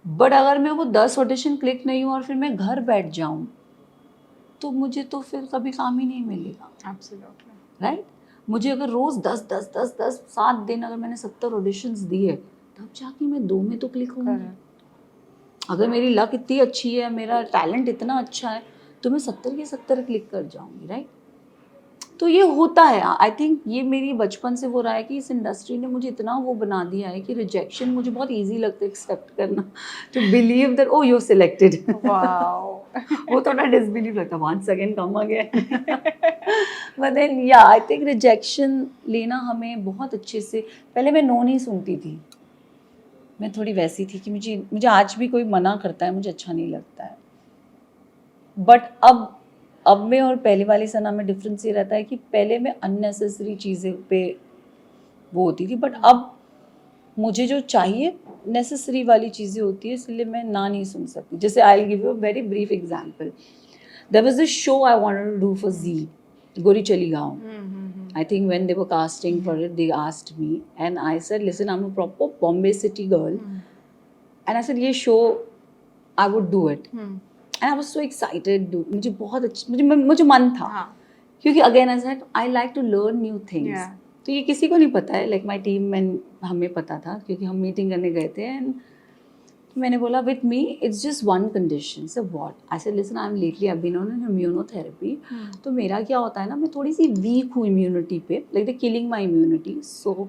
बट अगर मैं वो 10 ऑडिशन क्लिक नहीं हूँ और फिर मैं घर बैठ जाऊँ, तो मुझे तो फिर कभी काम ही नहीं मिलेगा. Absolutely. राइट? मुझे अगर रोज़ 10 7 दिन अगर मैंने 70 ऑडिशंस दिए, तब जाके मैं 2 में तो क्लिक होंगी. अगर मेरी लक इतनी अच्छी है, मेरा टैलेंट इतना अच्छा है, तो मैं 70 के 70 क्लिक कर जाऊँगी. राइट? तो ये होता है, आई थिंक ये मेरी बचपन से वो रहा है कि इस इंडस्ट्री ने मुझे इतना वो बना दिया है कि रिजेक्शन मुझे बहुत इजी लगता है एक्सेप्ट करना, to believe that oh you selected. Wow. वो थोड़ा डिसबिलीव लगता है, once again come again. But then yeah I think rejection लेना हमें बहुत अच्छे से, पहले मैं नो नहीं सुनती थी, मैं थोड़ी वैसी थी कि मुझे मुझे आज भी कोई मना करता है मुझे अच्छा नहीं लगता है। बट अब में और पहले वाली सना में डिफरेंस ये रहता है कि पहले में अननेसेसरी चीज़ें पे वो होती थी, बट अब मुझे जो चाहिए नेसेसरी वाली चीज़ें होती है, इसलिए मैं ना नहीं सुन सकती। जैसे I give you a very brief example, there was this show I wanted to do for Zee, Gori Chali गाँव। I think when they were casting for it, they asked me, and I said, "Listen, I'm a proper Bombay city girl," and I said, "ये show, I would do it." And I was so excited. मुझे बहुत अच्छा, मुझे मन था, हाँ. क्योंकि again I said I like to learn new things. Yeah. तो ये किसी को नहीं पता है, like my team में हमें पता था क्योंकि हम मीटिंग करने गए थे, and मैंने बोला with me it's just one condition. So what? I said listen, I'm lately I've been on an immunotherapy. तो मेरा क्या होता है ना, मैं थोड़ी सी वीक हूँ इम्यूनिटी पे, like they're killing my immunity. So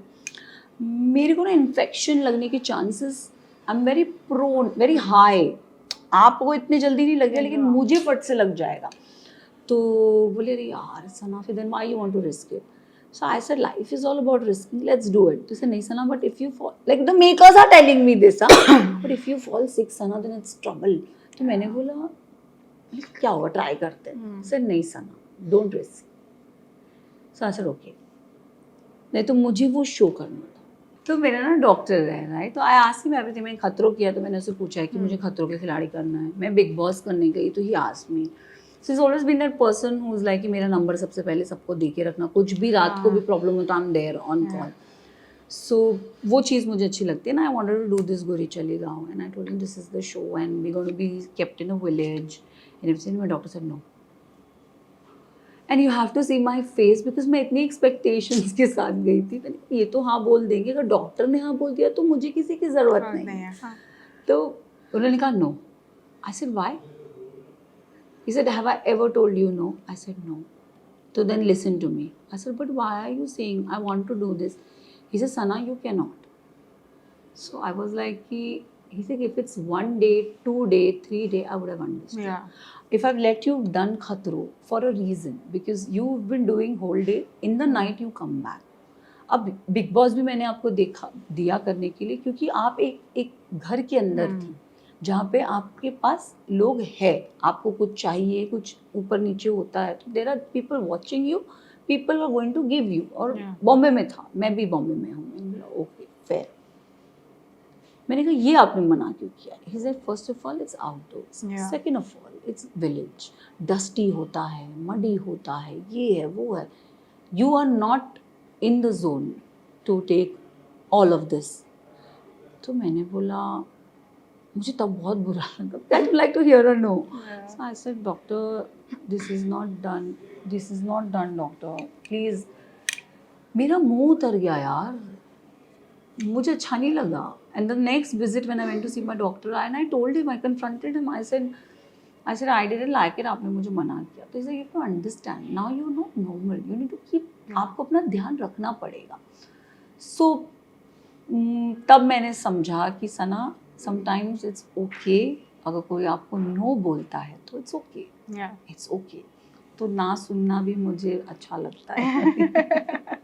मेरे को ना इन्फेक्शन लगने के chances I am very prone, very high. आपको इतने जल्दी नहीं लगेगा लेकिन मुझे फट से लग जाएगा। तो बोले अरे यार सना, फिर then why you want to risk it? So I said life is all about risking, let's do it. तो said नहीं सना, but if you fall, like the makers are telling me this, but if you fall sick Sana then it's trouble. तो मैंने बोला क्या होगा, ट्राई करते हैं। said नहीं सना, don't risk. So I said okay. नहीं तो मुझे वो शो करना था। तो मेरा ना डॉक्टर है राइट, तो आई आस्क्ड हिम एवरीथिंग। मैंने खतरों किया तो मैंने उससे पूछा है कि मुझे खतरों के खिलाड़ी करना है। मैं बिग बॉस करने गई तो he asked me. So is always been that person who is like कि मेरा नंबर सबसे पहले सबको दे के रखना, कुछ भी रात को भी प्रॉब्लम हो तो I am there on call. So वो चीज़ मुझे अच्छी लगती है ना। I wanted to do this Gori Chali Gaon, and I told him this is the show and we going to be kept in a village and everything. My doctor said no, and you have to see my face, because मैं इतनी एक्सपेक्टेशंस के साथ गई थी। मैंने कहा, ये तो हाँ बोल देंगे, अगर डॉक्टर ने हाँ बोल दिया तो मुझे किसी की ज़रूरत नहीं है। तो उन्होंने कहा no. I said why? He said have I ever told you no? I said no. तो then listen to me. I said but why are you saying I want to do this? He said Sana you can not. So I was like, he said, if it's 1 day, 2 day, 3 day, I would have understood. Yeah. If I've let you done khatro for a reason, because you've been doing whole day, in the night you come back. अब बिग बॉस भी मैंने आपको दिया करने के लिए, क्योंकि आप एक घर के अंदर थी जहाँ पे आपके पास लोग हैं, आपको कुछ चाहिए, कुछ ऊपर नीचे होता है तो there are people watching you, people are going to give you. और बॉम्बे में था, मैं भी बॉम्बे में हूँ। Okay fair. मैंने कहा ये आपने मना क्यों किया? He said first of all it's outdoors, second of all it's village, dusty होता है, मडी होता है, ये है वो है, you are not in the zone to take all of this. तो मैंने बोला, मुझे तब बहुत बुरा लगा, I would like to hear a no. So I said doctor this is not done, this is not done doctor please. मेरा मुंह उतर गया यार, मुझे अच्छा नहीं लगा। And the next visit when I went to see my doctor, and I told him, I confronted him, I said I didn't like it, आपने मुझे मना किया। तो he said you have to understand, now you're not normal, you need to keep, आपको अपना ध्यान रखना पड़ेगा। So तब मैंने समझा कि सना sometimes it's okay, अगर कोई आपको नो बोलता है तो it's okay, it's okay। तो ना सुनना भी मुझे अच्छा लगता है।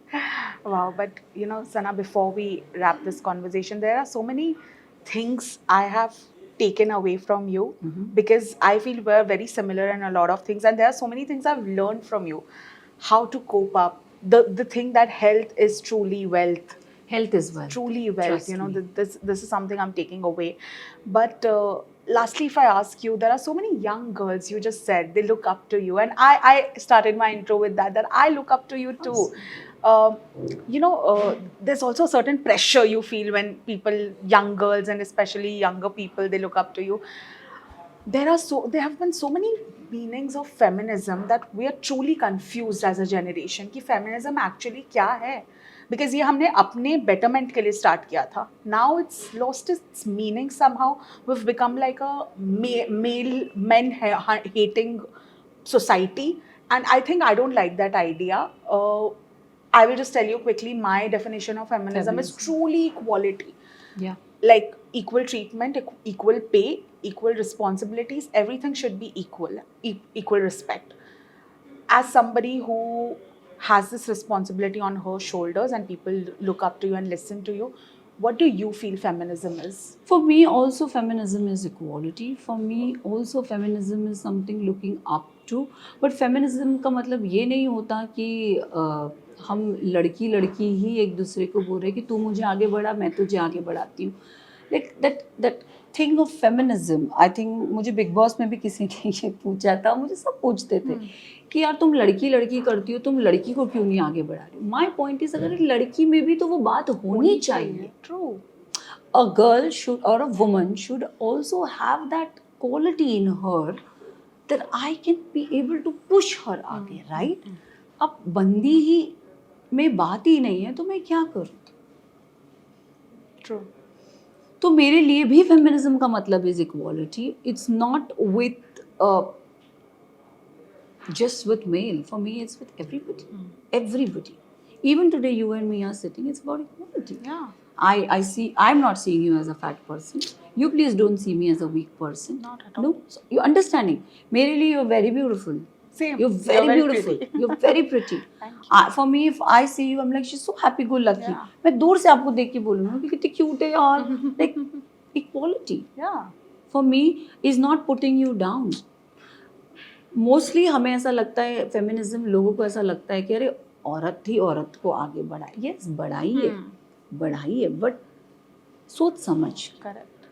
Wow, but you know, Sana, before we wrap this conversation, there are so many things I have taken away from you, because I feel we're very similar in a lot of things, and there are so many things I've learned from you. How to cope up, the thing that health is truly wealth. Health is wealth. Truly wealth. Trust you know, me. this is something I'm taking away. But lastly, if I ask you, there are so many young girls, you just said they look up to you, and I started my intro with that I look up to you too. You know, there's also a certain pressure you feel when people, young girls and especially younger people, they look up to you. There have been so many meanings of feminism that we are truly confused as a generation कि feminism actually क्या है, because ये हमने अपने betterment के लिए start किया था. Now it's lost its meaning somehow. We've become like a male men hating society, And I think I don't like that idea. I will just tell you quickly, my definition of feminism is Feminism. truly equality. Yeah. Like equal treatment, equal pay, equal responsibilities, everything should be equal, equal respect. As somebody who has this responsibility on her shoulders and people look up to you and listen to you, what do you feel feminism is? For me also feminism is equality. For me also feminism is something looking up to. But feminism का मतलब ये नहीं होता कि हम लड़की लड़की ही एक दूसरे को बोल रहे कि तू मुझे आगे बढ़ा मैं तुझे आगे बढ़ाती हूँ. Like that thing of feminism, I think मुझे बिग बॉस में भी किसी ने ये पूछा था, मुझे सब पूछते थे कि यार तुम लड़की लड़की करती हो, तुम लड़की को क्यों नहीं आगे बढ़ा रही हो. माई पॉइंट इज अगर लड़की में भी तो वो बात होनी चाहिए. True. A girl should or a woman should also have that quality in her that I can be able to push her आगे, right? अब बंदी ही में बात ही नहीं है तो मैं क्या करूँ. ट्रू. तो मेरे लिए भी फेमिनिज्म का मतलब is equality. It's not with just with male. For me it's with everybody. Everybody. Even today you and me are sitting, it's about equality. Yeah. I see, I'm not seeing you as a fat person. You please don't see me as a weak person. Not at all. No, so you're understanding. मेरे लिए you're very beautiful. Same. You're very beautiful. pretty. You're very pretty. Thank you. For me, if I see you, I'm like she's so happy go lucky. Yeah. मैं दूर से आपको देख के बोलूँगा कि कितनी cute है यार. Like equality. Yeah. For me is not putting you down. Mostly हमें ऐसा लगता है फेमिनिज्म, लोगों को ऐसा लगता है कि अरे औरत ही औरत को आगे बढ़ाए. यस बढ़ाइए, बढ़ाइए, बट सोच समझ. करेक्ट.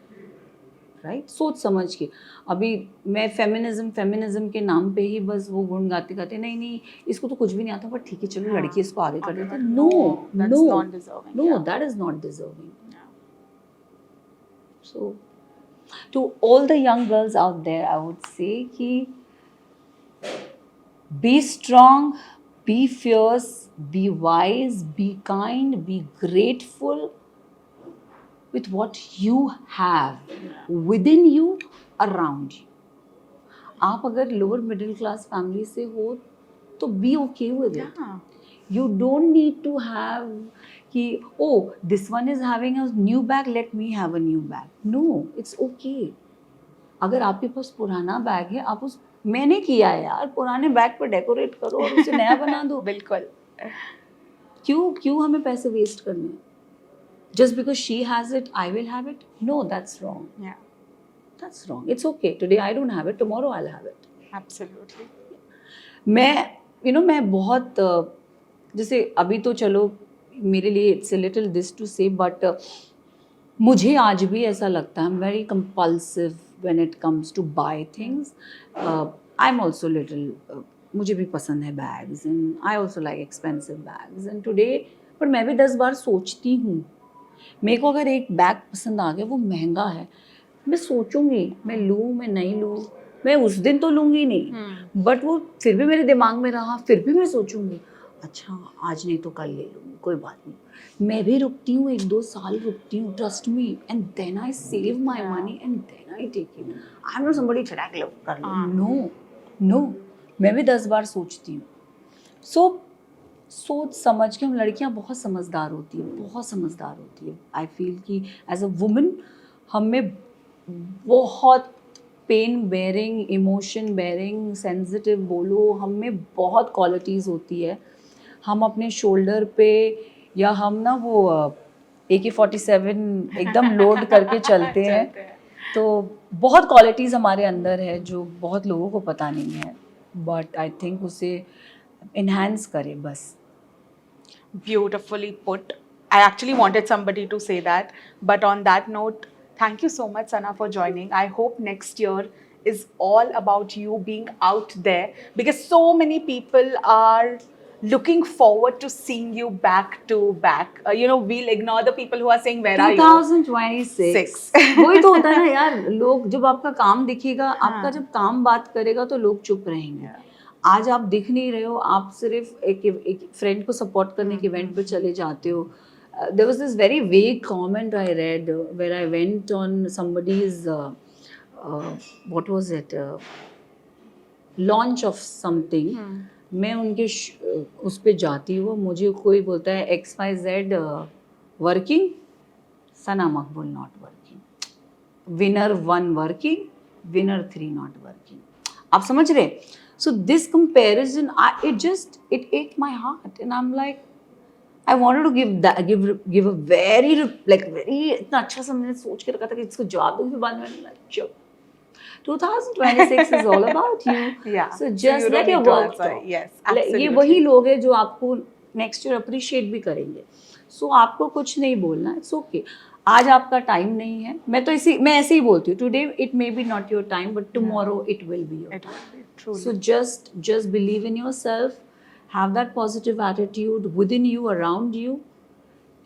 राइट, सोच समझ के. अभी मैं फेमिनिज्म के नाम पे ही बस वो गुण गाते गाते नहीं नहीं इसको तो कुछ भी नहीं आता बट ठीक है चलो लड़की इसको आगे कर देते. No no no, that is not deserving. So to all the young girls out there I would say कि be strong, be fierce, be wise, be kind, be grateful with what you have within you, around you. आप अगर lower middle class family से हो तो be okay with it. Yeah. You don't need to have कि oh this one is having a new bag, let me have a new bag. No, it's okay. अगर आपके पास पुराना बैग है आप उस, मैंने किया है यार, पुराने बैग पर डेकोरेट करो और उसे नया बना दो. बिल्कुल. क्यों हमें पैसे वेस्ट करने. Just because she has it I will have it. No, that's wrong. Yeah. That's wrong. It's okay. Today I don't have it, tomorrow I will have it. Absolutely. मैं बहुत जैसे अभी तो चलो मेरे लिए it's a little this to say but मुझे आज भी ऐसा लगता है I am very compulsive when it comes to buy things. I am also little, मुझे भी पसंद है bags and I also like expensive bags and today, पर मैं भी 10 बार सोचती हूँ. मेरे को अगर एक बैग पसंद आ गया वो महंगा है, मैं सोचूंगी मैं लूँ मैं नहीं लूँ. मैं उस दिन तो लूँगी नहीं बट वो फिर भी मेरे दिमाग में रहा, फिर भी मैं सोचूंगी अच्छा आज नहीं तो कल ले लूँगी, कोई बात नहीं. मैं भी रुकती हूँ 1-2 साल रुकती हूँ, trust me, and then I save my money and then I take it. I am not somebody छड़ाक लो कर लो. नो, मैं भी 10 बार सोचती हूँ. सो सोच समझ के, हम लड़कियाँ बहुत समझदार होती है, बहुत समझदार होती है. आई फील कि एज अ वुमन हमें बहुत pain bearing, emotion bearing, sensitive बोलो, हमें बहुत क्वालिटीज़ होती है. हम अपने शोल्डर पे या हम ना वो AK-47 एकदम लोड करके चलते हैं. तो बहुत क्वालिटीज़ हमारे अंदर है जो बहुत लोगों को पता नहीं है, बट आई थिंक उसे इन्हांस करें बस. Beautifully put. I actually wanted somebody to say that. But on that note, thank you so much, Sana, for joining. I hope next year is all about you being out there because so many people are looking forward to seeing you back to back. We'll ignore the people who are saying, where are you? 2026. वही तो होता है ना यार, लोग जब आपका काम दिखेगा, आपका जब काम बात करेगा तो लोग चुप रहेंगे. आज आप दिख नहीं रहे हो, आप सिर्फ एक फ्रेंड को सपोर्ट करने के इवेंट पे चले जाते हो. There was this very vague comment I read where I went on somebody's what was it? Launch of something, मैं उनके उस पे जाती हूँ, मुझे कोई बोलता है XYZ working, Sana Maqbool not working, winner 1 working, winner 3 not working. आप समझ रहे? So this comparison, it ate my heart, and I'm like, I wanted to give a very इतना अच्छा सा मैंने सोच के रखा था कि इसको जवाब दूंगी, बाद में चुप. 2026 is all about you. Yeah. So So just you don't let your need to work answer. talk. Yes, ये absolutely. वही लोग हैं जो आपको नेक्स्ट ईयर अप्रिशिएट भी करेंगे. सो आपको कुछ नहीं बोलना, इट्स ओके. आज आपका टाइम नहीं है, मैं ऐसे ही बोलती हूँ. Today it may be not your time, but tomorrow it will be your It time. will be truly. So just believe in yourself, have that positive attitude within you, around you,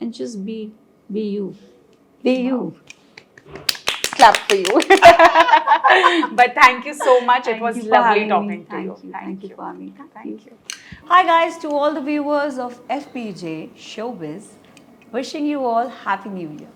and just be you. Be you. Clap for you. But thank you so much. Thank it was you for lovely having talking me. to you. Thank you for having me. Thank you. Hi guys, to all the viewers of FPJ Showbiz, wishing you all Happy New Year.